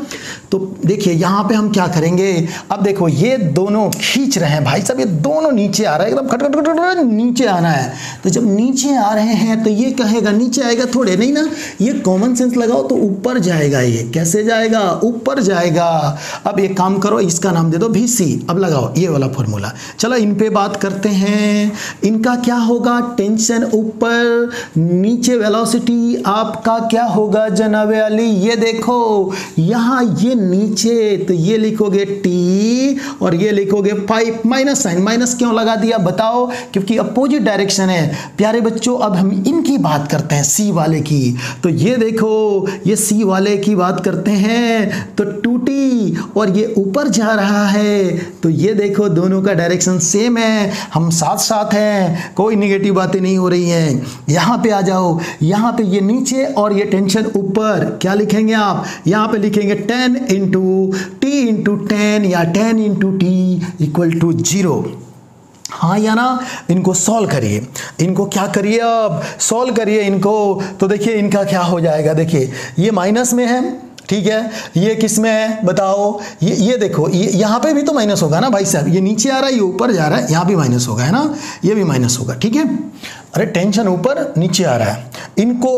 तो देखिए यहाँ पे हम क्या करेंगे, अब देखो ये दोनों खींच रहे हैं भाई साहब, ये दोनों नीचे आ रहा है, एकदम खट खट खट नीचे आना है। तो जब नीचे आ रहे हैं तो ये कहेगा नीचे आएगा थोड़े, नहीं ना, ये कॉमन सेंस लगाओ तो ऊपर जाएगा। ये कैसे जाएगा, ऊपर जाएगा। अब एक काम करो, इसका नाम दे दो VC। अब लगाओ ये वाला फॉर्मूला, चलो इन पे बात करते हैं। इनका क्या होगा, टेंशन ऊपर नीचे, वेलोसिटी आपका क्या होगा जनाबे अली, ये देखो यहाँ ये नीचे, तो ये लिखोगे टी और ये लिखोगे 5, माइनस साइन, माइनस क्यों लगा दिया बताओ, क्योंकि अपोजिट डायरेक्शन है प्यारे बच्चों। अब हम इनकी बात करते हैं, सी वाले की, तो ये देखो ये सी वाले की बात करते हैं, तो 2t और ये ऊपर जा रहा है, तो ये देखो दोनों का डायरेक्शन सेम है, हम साथ साथ हैं, कोई निगेटिव बातें नहीं हो रही हैं। यहाँ पे आ जाओ, यहाँ पे ये नीचे और ये टेंशन ऊपर, क्या लिखेंगे आप, यहाँ पे लिखेंगे 10 इंटू टी इंटू 10 या 10 इंटू टी इक्वल टू 0। हाँ या ना, इनको सॉल्व करिए, इनको क्या करिए, अब सॉल्व करिए इनको, तो देखिए इनका क्या हो जाएगा, देखिए ये माइनस में है, ठीक है, ये किस में है बताओ, ये देखो, ये यहाँ पे भी तो माइनस होगा ना भाई साहब, ये नीचे आ रहा है, ये ऊपर जा रहा है, यहाँ भी माइनस होगा, है ना, ये भी माइनस होगा, ठीक है। अरे टेंशन ऊपर नीचे आ रहा है, इनको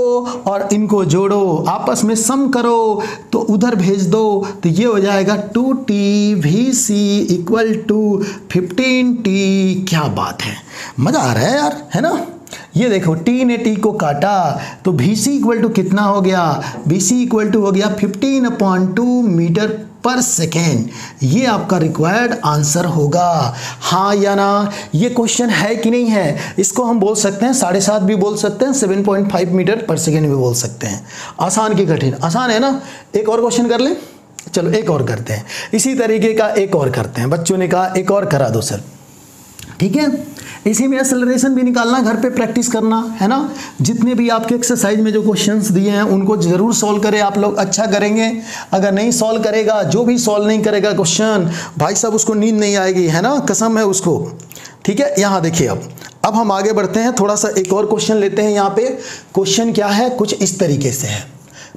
और इनको जोड़ो, आपस में सम करो, तो उधर भेज दो, तो ये हो जाएगा 2TVC इक्वल टू 15T। क्या बात है, मजा आ रहा है यार, है ना। ये देखो टी ने टी को काटा, तो VC इक्वल टू कितना हो गया, VC इक्वल टू हो गया 15/2 मीटर पर सेकेंड। ये आपका रिक्वायर्ड आंसर होगा, हाँ या ना। ये क्वेश्चन है कि नहीं है, इसको हम बोल सकते हैं 7.5 भी बोल सकते हैं, 7.5 मीटर पर सेकेंड भी बोल सकते हैं। आसान की कठिन, आसान है ना। एक और क्वेश्चन कर ले, चलो एक और करते हैं, इसी तरीके का एक और करते हैं। बच्चों ने कहा एक और करा दो सर, ठीक है। इसी में एक्सेलरेशन भी निकालना, घर पे प्रैक्टिस करना, है ना। जितने भी आपके एक्सरसाइज में जो क्वेश्चंस दिए हैं उनको जरूर सॉल्व करें, आप लोग अच्छा करेंगे। अगर नहीं सॉल्व करेगा, जो भी सॉल्व नहीं करेगा क्वेश्चन, भाई साहब उसको नींद नहीं आएगी, है ना, कसम है उसको, ठीक है। यहाँ देखिए, अब हम आगे बढ़ते हैं, थोड़ा सा एक और क्वेश्चन लेते हैं। यहाँ पे क्वेश्चन क्या है, कुछ इस तरीके से है,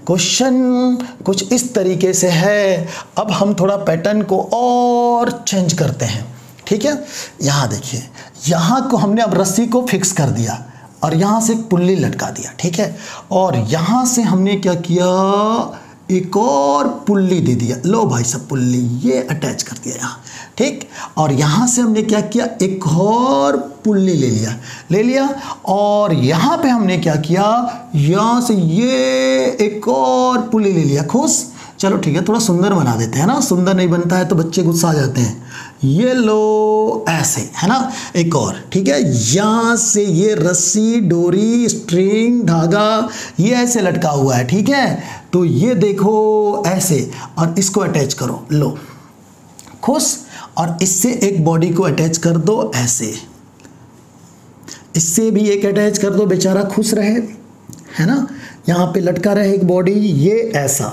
क्वेश्चन कुछ इस तरीके से है। अब हम थोड़ा पैटर्न को और चेंज करते हैं, ठीक है। यहाँ देखिए, यहाँ को हमने अब रस्सी को फिक्स कर दिया और यहाँ से एक पुल्ली लटका दिया, ठीक है। और यहाँ से हमने क्या किया, एक और पुल्ली दे दिया, लो भाई सब पुल्ली ये अटैच कर दिया यहाँ, ठीक। और यहाँ से हमने क्या किया, एक और पुल्ली ले लिया और यहाँ पे हमने क्या किया, यहाँ से ये एक और पुल्ली ले लिया। खुश, चलो ठीक है, थोड़ा सुंदर बना देते हैं ना, सुंदर नहीं बनता है तो बच्चे गुस्सा आ जाते हैं। ये लो ऐसे, है ना, एक और, ठीक है। यहाँ से ये रस्सी, डोरी, स्ट्रिंग, धागा ये ऐसे लटका हुआ है, ठीक है। तो ये देखो ऐसे, और इसको अटैच करो, लो खुश। और इससे एक बॉडी को अटैच कर दो ऐसे, इससे भी एक अटैच कर दो, बेचारा खुश रहे, है ना। यहाँ पे लटका रहे एक बॉडी, ये ऐसा,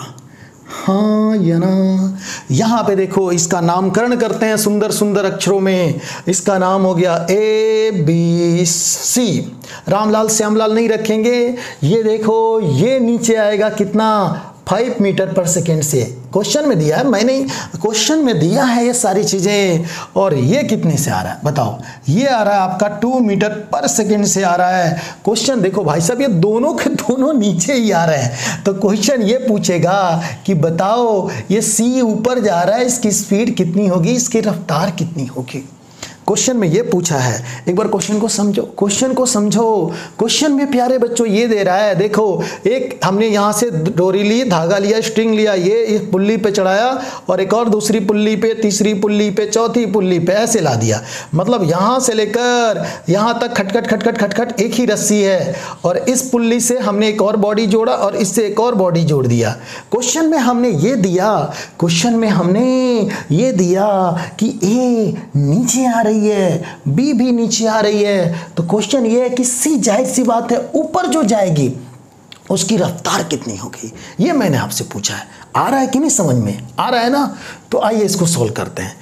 हाँ या ना। यहाँ पे देखो, इसका नामकरण करते हैं सुंदर सुंदर अक्षरों में। इसका नाम हो गया ABC। रामलाल श्यामलाल नहीं रखेंगे। ये देखो, ये नीचे आएगा कितना, 5 मीटर पर सेकेंड से। क्वेश्चन में दिया है, मैंने क्वेश्चन में दिया है ये सारी चीज़ें। और ये कितने से आ रहा है बताओ, ये आ रहा है आपका 2 मीटर पर सेकेंड से आ रहा है। क्वेश्चन देखो भाई साहब, ये दोनों के दोनों नीचे ही आ रहे हैं, तो क्वेश्चन ये पूछेगा कि बताओ ये C ऊपर जा रहा है, इसकी स्पीड कितनी होगी, इसकी रफ्तार कितनी होगी। क्वेश्चन में ये पूछा है, एक बार क्वेश्चन को समझो, क्वेश्चन को समझो। क्वेश्चन में प्यारे बच्चों ये दे रहा है, देखो एक हमने यहाँ से डोरी ली, धागा लिया, स्ट्रिंग लिया, ये इस पुल्ली पे चढ़ाया और एक और दूसरी पुल्ली पे, तीसरी पुल्ली पे, चौथी पुल्ली पे ऐसे ला दिया। मतलब यहाँ से लेकर यहाँ तक खटखट खटखट खटखट एक ही रस्सी है, और इस पुल्ली से हमने एक और बॉडी जोड़ा और इससे एक और बॉडी जोड़ दिया। क्वेश्चन में हमने ये दिया, क्वेश्चन में हमने ये दिया कि ए नीचे आ रही है, बी भी नीचे आ रही है, तो क्वेश्चन ये है कि सी, जाहिर सी बात है ऊपर जो जाएगी उसकी रफ्तार कितनी होगी, ये मैंने आपसे पूछा है। आ रहा है कि नहीं समझ में, आ रहा है ना। तो आइए इसको सोल्व करते हैं।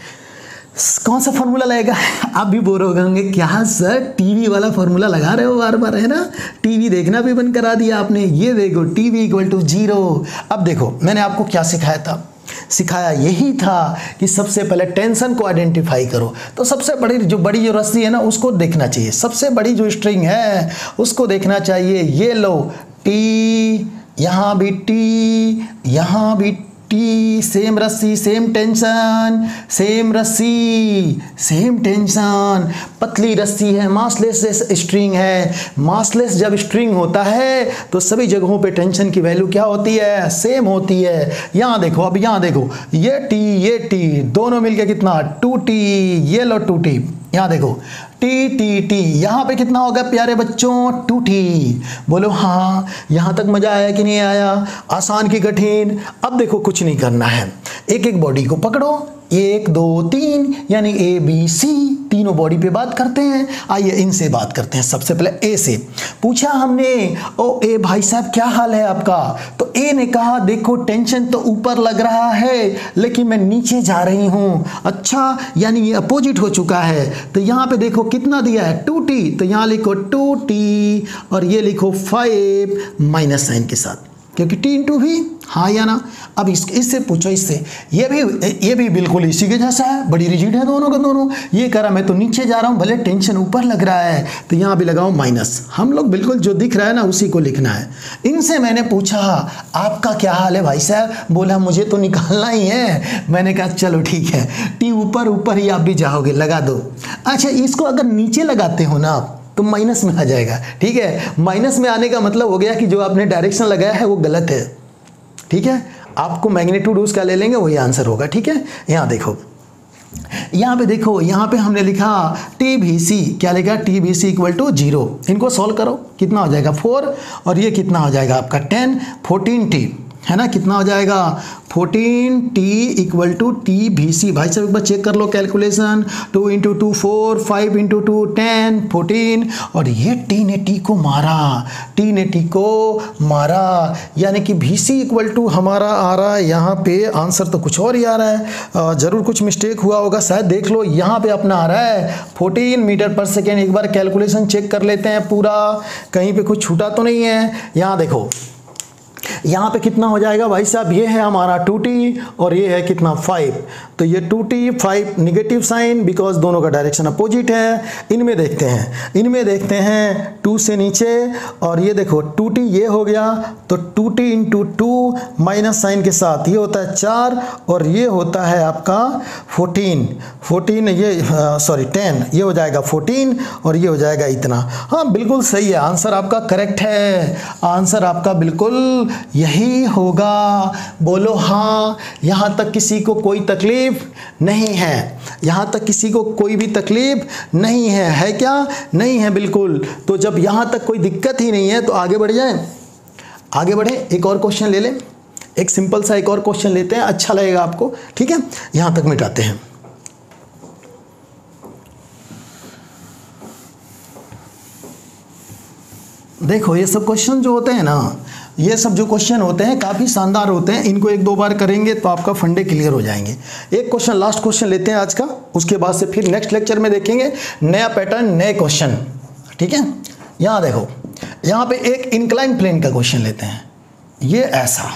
कौन सा फॉर्मूला लगेगा, आप भी बोर हो गए क्या सर टीवी वाला फॉर्मूला लगा रहे हो बार बार, है ना। टीवी देखना भी बंद करा दिया आपने। ये देखो टीवी इक्वल टू 0। अब देखो मैंने आपको क्या सिखाया था, सिखाया यही था कि सबसे पहले टेंशन को आइडेंटिफाई करो। तो सबसे बड़ी जो रस्सी है ना उसको देखना चाहिए, सबसे बड़ी जो स्ट्रिंग है उसको देखना चाहिए। ये लो टी, यहाँ भी टी, यहाँ भी टी सेम रस्सी सेम टेंशन, सेम रस्सी सेम टेंशन, पतली रस्सी है, मासलेस स्ट्रिंग है। मासलेस जब स्ट्रिंग होता है तो सभी जगहों पे टेंशन की वैल्यू क्या होती है, सेम होती है। यहाँ देखो, अब यहाँ देखो, ये टी दोनों मिलके कितना 2t, ये लो 2t, यहाँ देखो टी, यहाँ पे कितना होगा प्यारे बच्चों 2t। बोलो हाँ, यहाँ तक मजा आया कि नहीं आया, आसान की कठिन। अब देखो कुछ नहीं करना है, एक एक बॉडी को पकड़ो, 1 2 3 यानी ABC, तीनों बॉडी पे बात करते हैं। आइए इनसे बात करते हैं। सबसे पहले ए से पूछा हमने, ओ ए भाई साहब क्या हाल है आपका? तो ए ने कहा देखो टेंशन तो ऊपर लग रहा है लेकिन मैं नीचे जा रही हूँ। अच्छा, यानी ये अपोजिट हो चुका है। तो यहाँ पे देखो कितना दिया है 2t, तो यहाँ लिखो 2t और ये लिखो 5 माइनस साइन के साथ, क्योंकि t इंटू भी, हाँ या ना। अब इससे पूछो, इससे ये भी बिल्कुल इसी के जैसा है, बड़ी रिजिड है दोनों का दोनों। ये कह रहा मैं तो नीचे जा रहा हूँ, भले टेंशन ऊपर लग रहा है, तो यहाँ भी लगाओ माइनस। हम लोग बिल्कुल जो दिख रहा है ना उसी को लिखना है। इनसे मैंने पूछा आपका क्या हाल है भाई साहब? बोला मुझे तो निकालना ही है। मैंने कहा चलो ठीक है, टी ऊपर ही आप भी जाओगे, लगा दो। अच्छा, इसको अगर नीचे लगाते हो ना तो माइनस में आ जाएगा, ठीक है। माइनस में आने का मतलब हो गया कि जो आपने डायरेक्शन लगाया है वो गलत है, ठीक है। आपको मैग्नीट्यूड उसका ले लेंगे, वही आंसर होगा, ठीक है। यहाँ देखो, यहाँ पे देखो, यहाँ पे हमने लिखा TBC, क्या लिखा TBC इक्वल टू 0। इनको सॉल्व करो, कितना हो जाएगा 4 और ये कितना हो जाएगा आपका 10, 14t है ना। कितना हो जाएगा 14t इक्वल टू TBC। भाई साहब एक बार चेक कर लो कैलकुलेशन, 2 इंटू 2 4, 5 इंटू 2 10, 14 और ये t ने t को मारा, यानी कि BC इक्वल टू हमारा आ रहा है यहाँ पे, आंसर तो कुछ और ही आ रहा है। ज़रूर कुछ मिस्टेक हुआ होगा, शायद देख लो, यहाँ पे अपना आ रहा है 14 मीटर पर सेकेंड। एक बार कैलकुलेशन चेक कर लेते हैं पूरा, कहीं पे कुछ छूटा तो नहीं है। यहाँ देखो, यहाँ पे कितना हो जाएगा भाई साहब, ये है हमारा 2t और ये है कितना 5, तो ये 2t 5 निगेटिव साइन, बिकॉज दोनों का डायरेक्शन अपोजिट है। इनमें देखते हैं 2 से नीचे, और ये देखो 2t ये हो गया, तो 2t इंटू 2 माइनस साइन के साथ ये होता है 4 और ये होता है आपका 14 ये सॉरी 10, ये हो जाएगा 14 और ये हो जाएगा इतना। हाँ बिल्कुल सही है, आंसर आपका करेक्ट है, आंसर आपका बिल्कुल यही होगा। बोलो हाँ, यहाँ तक किसी को कोई तकलीफ नहीं है, यहाँ तक किसी को कोई भी तकलीफ नहीं है क्या? नहीं है बिल्कुल। तो जब यहाँ तक कोई दिक्कत ही नहीं है तो आगे बढ़ जाए, आगे बढ़े, एक और क्वेश्चन ले लें, एक सिंपल सा एक और क्वेश्चन लेते हैं, अच्छा लगेगा आपको, ठीक है। यहाँ तक मिटाते हैं। देखो ये सब क्वेश्चन जो होते हैं ना, ये सब जो क्वेश्चन होते हैं काफ़ी शानदार होते हैं, इनको 1-2 बार करेंगे तो आपका फंडे क्लियर हो जाएंगे। एक क्वेश्चन लास्ट क्वेश्चन लेते हैं आज का, उसके बाद से फिर नेक्स्ट लेक्चर में देखेंगे नया पैटर्न, नए क्वेश्चन, ठीक है। यहाँ देखो, यहाँ पे एक इंक्लाइन प्लेन का क्वेश्चन लेते हैं, ये ऐसा,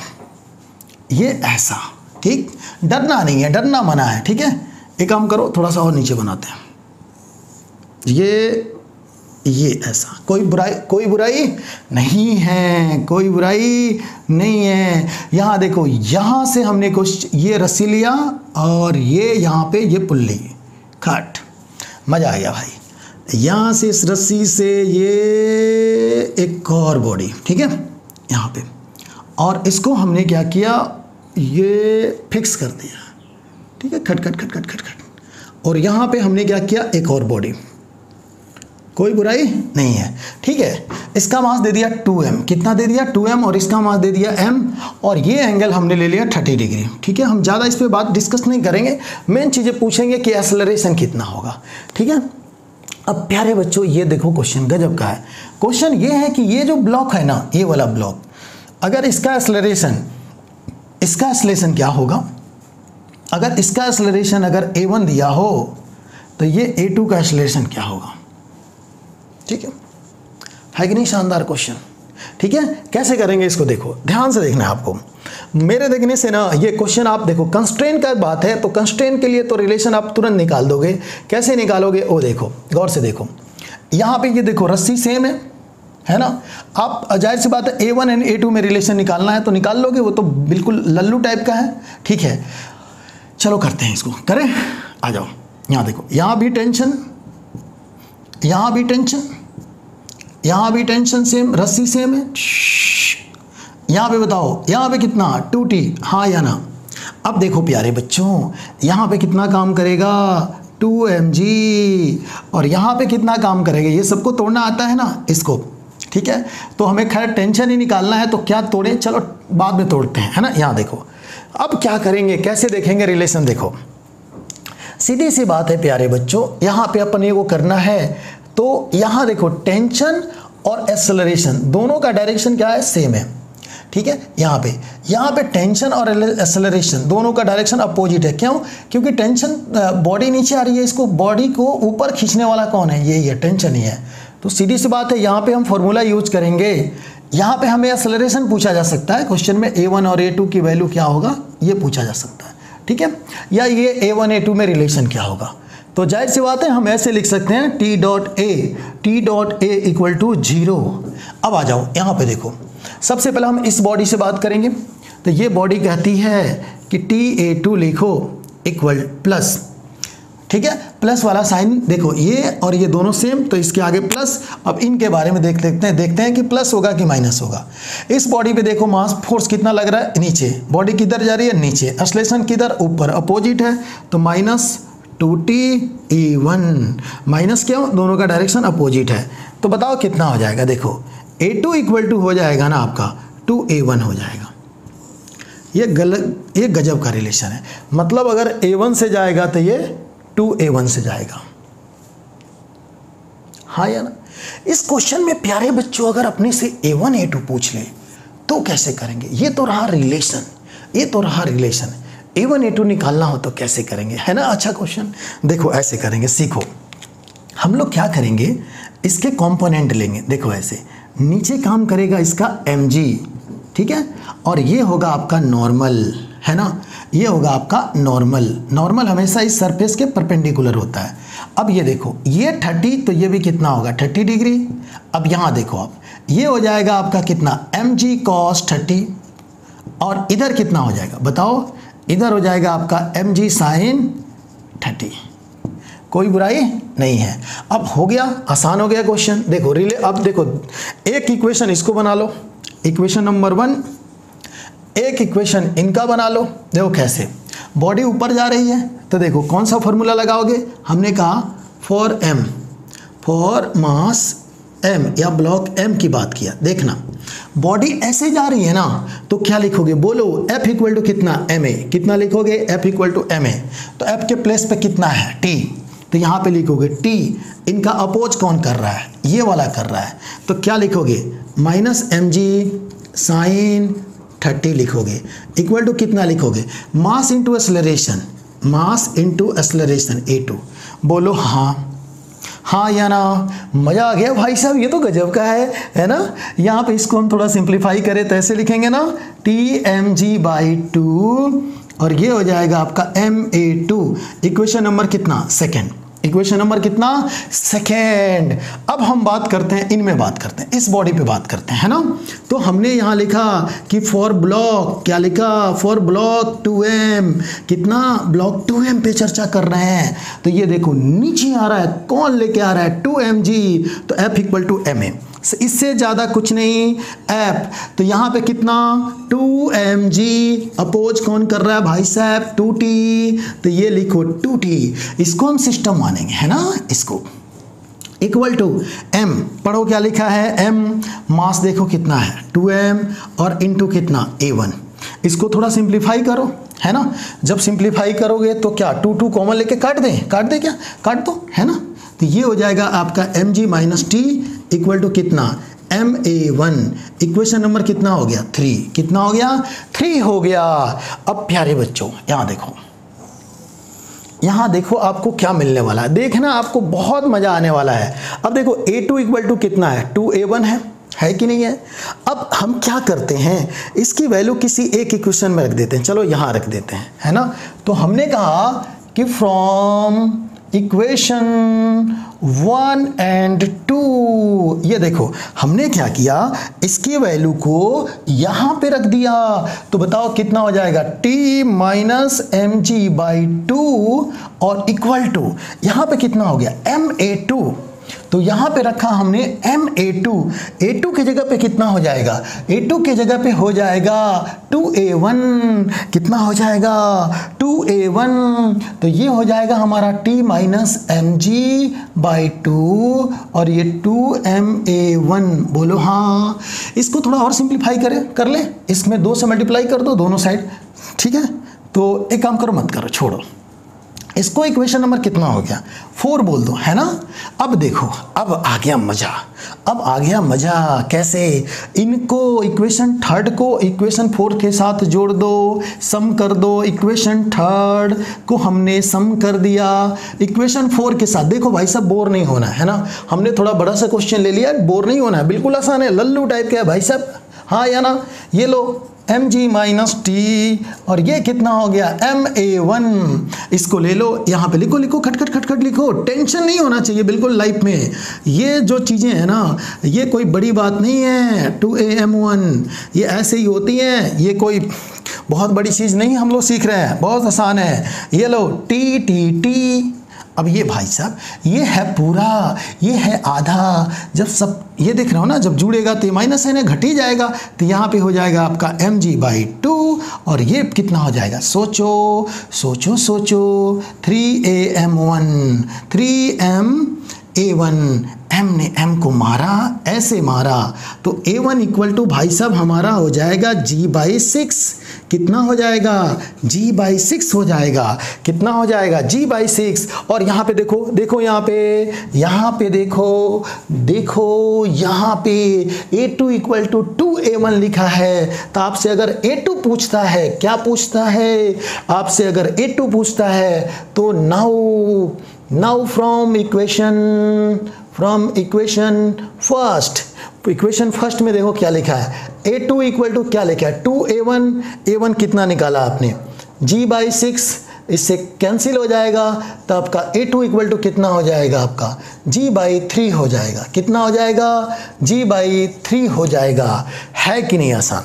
ठीक, डरना नहीं है, डरना मना है, ठीक है। एक काम करो, थोड़ा सा और नीचे बनाते हैं, ये ऐसा, कोई बुराई नहीं है, कोई बुराई नहीं है। यहाँ देखो, यहाँ से हमने कुछ ये रस्सी लिया और ये यहाँ पे ये पुल्ली, कट, मज़ा आ गया भाई। यहाँ से इस रस्सी से ये एक और बॉडी, ठीक है, यहाँ पे, और इसको हमने क्या किया, ये फिक्स कर दिया, ठीक है, खट। और यहाँ पे हमने क्या किया, एक और बॉडी, कोई बुराई नहीं है, ठीक है। इसका मास दे दिया 2m, कितना दे दिया 2m, और इसका मास दे दिया m, और ये एंगल हमने ले लिया 30 डिग्री, ठीक है। हम ज़्यादा इस पे बात डिस्कस नहीं करेंगे, मेन चीज़ें पूछेंगे कि एक्सेलरेशन कितना होगा, ठीक है। अब प्यारे बच्चों ये देखो क्वेश्चन गजब का है। क्वेश्चन ये है कि ये जो ब्लॉक है ना, ये वाला ब्लॉक, अगर इसका एक्सेलरेशन क्या होगा, अगर इसका एक्सेलरेशन अगर a1 दिया हो तो ये a2 का एक्सेलरेशन क्या होगा, ठीक है कि नहीं? शानदार क्वेश्चन, ठीक है। कैसे करेंगे इसको, देखो ध्यान से देखना है आपको, मेरे देखने से ना ये क्वेश्चन आप देखो, कंस्ट्रेंट का बात है तो कंस्ट्रेंट के लिए तो रिलेशन आप तुरंत निकाल दोगे। कैसे निकालोगे वो देखो, गौर से देखो, यहाँ पे ये देखो रस्सी सेम है, है ना। आप जाहिर सी बात है A1 एंड A2 में रिलेशन निकालना है तो निकाल लोगे, वो तो बिल्कुल लल्लू टाइप का है, ठीक है। चलो करते हैं इसको, करें, आ जाओ। यहाँ देखो, यहाँ भी टेंशन, यहाँ भी टेंशन, यहाँ भी टेंशन सेम, रस्सी सेम है। यहाँ पे बताओ, यहाँ पे कितना 2T, हाँ या ना। अब देखो प्यारे बच्चों, यहाँ पे कितना काम करेगा 2mg, और यहाँ पे कितना काम करेगा, ये सबको तोड़ना आता है ना इसको, ठीक है। तो हमें खैर टेंशन ही निकालना है, तो क्या तोड़ें, चलो बाद में तोड़ते हैं, है ना। यहाँ देखो, अब क्या करेंगे, कैसे देखेंगे रिलेशन, देखो सीधी सी बात है प्यारे बच्चों, यहाँ पे अपन ये वो करना है, तो यहाँ देखो टेंशन और एक्सेलरेशन दोनों का डायरेक्शन क्या है, सेम है, ठीक है। यहाँ पे टेंशन और एक्सेलरेशन दोनों का डायरेक्शन अपोजिट है। क्यों? क्योंकि टेंशन बॉडी नीचे आ रही है, इसको बॉडी को ऊपर खींचने वाला कौन है, यही है, टेंशन ही है। तो सीधी सी बात है, यहाँ पे हम फॉर्मूला यूज करेंगे। यहाँ पे हमें एक्सेलरेशन पूछा जा सकता है, क्वेश्चन में A1 और A2 की वैल्यू क्या होगा ये पूछा जा सकता है, ठीक है, या ये A1 A2 में रिलेशन क्या होगा। तो जाहिर सी बात है हम ऐसे लिख सकते हैं T dot A equal to 0। अब आ जाओ यहाँ पे देखो, सबसे पहले हम इस बॉडी से बात करेंगे। तो ये बॉडी कहती है कि TA2 लिखो इक्वल प्लस, ठीक है, प्लस वाला साइन देखो, ये और ये दोनों सेम, तो इसके आगे प्लस। अब इनके बारे में देखते हैं कि प्लस होगा कि माइनस होगा। इस बॉडी पे देखो मास फोर्स कितना लग रहा है, नीचे, बॉडी किधर जा रही है, नीचे, एक्सेलरेशन किधर, ऊपर, अपोजिट है, तो माइनस 2T/E1, माइनस क्यों, दोनों का डायरेक्शन अपोजिट है। तो बताओ कितना हो जाएगा, देखो A2 इक्वल टू हो जाएगा ना आपका 2A1 हो जाएगा। ये गजब का रिलेशन है, मतलब अगर A1 से जाएगा तो ये 2A1 से जाएगा, हाँ या ना। इस क्वेश्चन में प्यारे बच्चों अगर अपने से A1 A2 पूछ ले तो कैसे करेंगे, ये तो रहा रिलेशन, A1 A2 निकालना हो तो कैसे करेंगे, है ना। अच्छा क्वेश्चन, देखो ऐसे करेंगे, सीखो। हम लोग क्या करेंगे, इसके कंपोनेंट लेंगे, देखो ऐसे, नीचे काम करेगा इसका mg, ठीक है, और ये होगा आपका नॉर्मल, है ना, ये होगा आपका नॉर्मल हमेशा इस सरफेस के परपेंडिकुलर होता है। अब ये देखो, ये 30, तो ये भी कितना होगा 30 डिग्री। अब यहाँ देखो आप, ये हो जाएगा आपका कितना mg cos 30, और इधर कितना हो जाएगा बताओ, इधर हो जाएगा आपका mg sin 30। कोई बुराई नहीं है। अब हो गया, आसान हो गया क्वेश्चन। देखो अब देखो, एक इक्वेशन इसको बना लो, इक्वेशन नंबर 1, एक इक्वेशन इनका बना लो। देखो कैसे, बॉडी ऊपर जा रही है, तो देखो कौन सा फॉर्मूला लगाओगे, हमने कहा फॉर मास m या ब्लॉक m की बात किया। देखना बॉडी ऐसे जा रही है ना, तो क्या लिखोगे, बोलो, F इक्वल टू कितना ma, कितना लिखोगे, F इक्वल टू ma, तो F के प्लेस पे कितना है t, तो यहाँ पे लिखोगे t, इनका अपोज कौन कर रहा है, ये वाला कर रहा है, तो क्या लिखोगे माइनस mg साइन 30 लिखोगे, इक्वल टू कितना लिखोगे, मास इंटू एक्सेलरेशन A2। बोलो हाँ या ना। मज़ा आ गया भाई साहब, ये तो गजब का है ना। यहाँ पे इसको हम थोड़ा सिंप्लीफाई करें तो ऐसे लिखेंगे ना, Tmg/2, और ये हो जाएगा आपका Ma2। इक्वेशन नंबर कितना, सेकेंड, इक्वेशन नंबर कितना, सेकेंड। अब हम बात करते हैं, इनमें बात करते हैं, इस बॉडी पे बात करते हैं, है ना। तो हमने यहाँ लिखा कि फॉर ब्लॉक, क्या लिखा, फॉर ब्लॉक 2m, कितना, ब्लॉक 2m पे चर्चा कर रहे हैं। तो ये देखो नीचे आ रहा है, कौन लेके आ रहा है, 2mg, तो F इक्वल टू ma, इससे ज़्यादा कुछ नहीं, F, तो यहाँ पे कितना 2mg, अपोज कौन कर रहा है भाई साहब 2t, तो ये लिखो 2t, इसको हम सिस्टम मानेंगे, है ना, इसको इक्वल टू m, पढ़ो क्या लिखा है, m, मास देखो कितना है 2m, और इनटू कितना a1, इसको थोड़ा सिंप्लीफाई करो, है ना। जब सिंप्लीफाई करोगे तो क्या 2 कॉमन लेके काट दें क्या, काट दो, है ना। तो ये हो जाएगा आपका mg minus t equal to कितना ma1, इक्वेशन नंबर कितना हो गया 3, कितना हो गया 3 हो गया। अब प्यारे बच्चों यहाँ देखो आपको क्या मिलने वाला है, देखना आपको बहुत मजा आने वाला है। अब देखो A2 इक्वल टू कितना है 2A1 है कि नहीं है। अब हम क्या करते हैं, इसकी वैल्यू किसी एक इक्वेशन में रख देते हैं, चलो यहाँ रख देते हैं, है ना। तो हमने कहा कि फ्रॉम इक्वेशन 1 and 2। ये देखो हमने क्या किया, इसकी वैल्यू को यहां पे रख दिया, तो बताओ कितना हो जाएगा, t minus M G by 2 और इक्वल टू यहां पे कितना हो गया ma2। तो यहां पे रखा हमने ma2, a2 की जगह पे कितना हो जाएगा, a2 की जगह पे हो जाएगा 2a1। कितना हो जाएगा 2a1। तो ये हो जाएगा हमारा t minus M G by 2 और ये 2ma1। बोलो हाँ। इसको थोड़ा और सिंप्लीफाई कर ले, इसमें 2 से मल्टीप्लाई कर दो दोनों साइड, ठीक है। तो एक काम करो, मत करो, छोड़ो इसको। इक्वेशन नंबर कितना हो गया 4 बोल दो, है ना। अब देखो, अब आ गया मजा, अब आ गया मजा। कैसे, इनको इक्वेशन 3 को इक्वेशन 4 के साथ जोड़ दो, सम कर दो। इक्वेशन 3 को हमने सम कर दिया इक्वेशन 4 के साथ। देखो भाई साहब, बोर नहीं होना है ना, हमने थोड़ा बड़ा सा क्वेश्चन ले लिया, बोर नहीं होना है, बिल्कुल आसान है, लल्लू टाइप का है भाई साहब, हाँ या ना। ये लो एम जी माइनस टी और ये कितना हो गया ma1। इसको ले लो, यहाँ पे लिखो लिखो, खट खट खट खट लिखो, टेंशन नहीं होना चाहिए बिल्कुल लाइफ में। ये जो चीज़ें हैं ना, ये कोई बड़ी बात नहीं है। 2am1 ये ऐसे ही होती हैं, ये कोई बहुत बड़ी चीज़ नहीं हम लोग सीख रहे हैं, बहुत आसान है। ये लो टी टी टी। अब ये भाई साहब, ये है पूरा, ये है आधा। जब सब ये देख रहे हो ना, जब जुड़ेगा तो ये माइनस है ना, घट ही जाएगा, तो यहाँ पे हो जाएगा आपका एम जी बाई 2 और ये कितना हो जाएगा, सोचो सोचो सोचो, 3am1, 3ma1। m ने m को मारा, ऐसे मारा, तो a1 इक्वल टू भाई साहब हमारा हो जाएगा g बाई 6। कितना हो जाएगा, g बाई 6 हो जाएगा। कितना हो जाएगा, g बाई 6। और यहाँ पे देखो, देखो यहाँ पे देखो, देखो यहाँ पे a2 इक्वल टू 2a1 लिखा है। तो आपसे अगर a2 पूछता है, क्या पूछता है आपसे, अगर a2 पूछता है तो now from equation first. Equation first में देखो क्या लिखा है, a2 इक्वल टू क्या लिखा है 2a1। a1 कितना निकाला आपने, g बाई 6, इससे कैंसिल हो जाएगा, तो आपका a2 इक्वल टू कितना हो जाएगा, आपका g बाई 3 हो जाएगा। कितना हो जाएगा, g बाई 3 हो जाएगा। है कि नहीं आसान,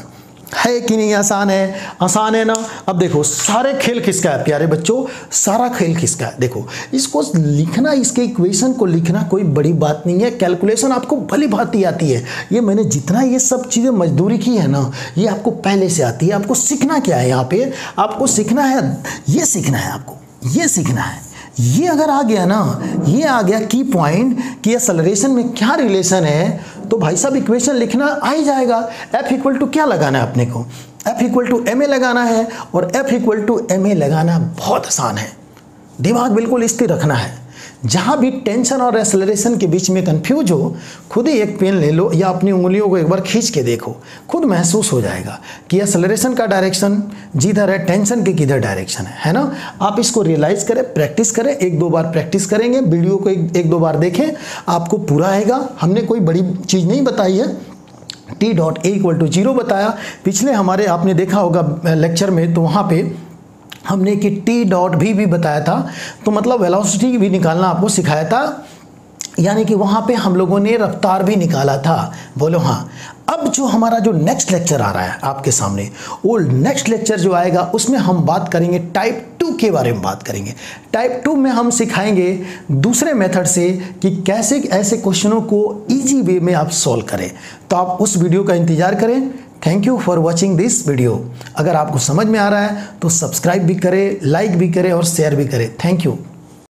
है कि नहीं आसान है, आसान है ना। अब देखो सारे खेल किसका है प्यारे बच्चों, सारा खेल किसका है। देखो इसको लिखना, इसके इक्वेशन को लिखना कोई बड़ी बात नहीं है, कैलकुलेशन आपको भली भांति आती है। ये मैंने जितना ये सब चीज़ें मजदूरी की है ना, ये आपको पहले से आती है। आपको सीखना क्या है, यहाँ पे आपको सीखना है, ये सीखना है आपको, ये सीखना है। ये अगर आ गया ना, ये आ गया की पॉइंट कि एक्सेलरेशन में क्या रिलेशन है, तो भाई साहब इक्वेशन लिखना आ ही जाएगा। F इक्वल टू क्या लगाना है अपने को, F इक्वल टू ma लगाना है, और F इक्वल टू ma लगाना बहुत आसान है। दिमाग बिल्कुल स्थिर रखना है। जहाँ भी टेंशन और एक्सेलरेशन के बीच में कंफ्यूज हो, खुद ही एक पेन ले लो या अपनी उंगलियों को एक बार खींच के देखो, खुद महसूस हो जाएगा कि एक्सेलरेशन का डायरेक्शन जिधर है, टेंशन के किधर डायरेक्शन है ना। आप इसको रियलाइज़ करें, प्रैक्टिस करें, 1-2 बार प्रैक्टिस करेंगे, वीडियो को 1-2 बार देखें, आपको पूरा आएगा। हमने कोई बड़ी चीज़ नहीं बताई है, t dot a equal to 0 बताया। पिछले हमारे आपने देखा होगा लेक्चर में, तो वहाँ पे हमने कि t डॉट भी बताया था, तो मतलब वेलोसिटी भी निकालना आपको सिखाया था, यानी कि वहाँ पे हम लोगों ने रफ्तार भी निकाला था। बोलो हाँ। अब जो हमारा जो नेक्स्ट लेक्चर आ रहा है आपके सामने, वो नेक्स्ट लेक्चर जो आएगा उसमें हम बात करेंगे टाइप 2 के बारे में बात करेंगे। टाइप 2 में हम सिखाएंगे दूसरे मेथड से कि कैसे ऐसे क्वेश्चनों को इजी वे में आप सॉल्व करें। तो आप उस वीडियो का इंतज़ार करें। Thank you for watching this video. अगर आपको समझ में आ रहा है तो सब्सक्राइब भी करें, लाइक भी करें और शेयर भी करें। Thank you.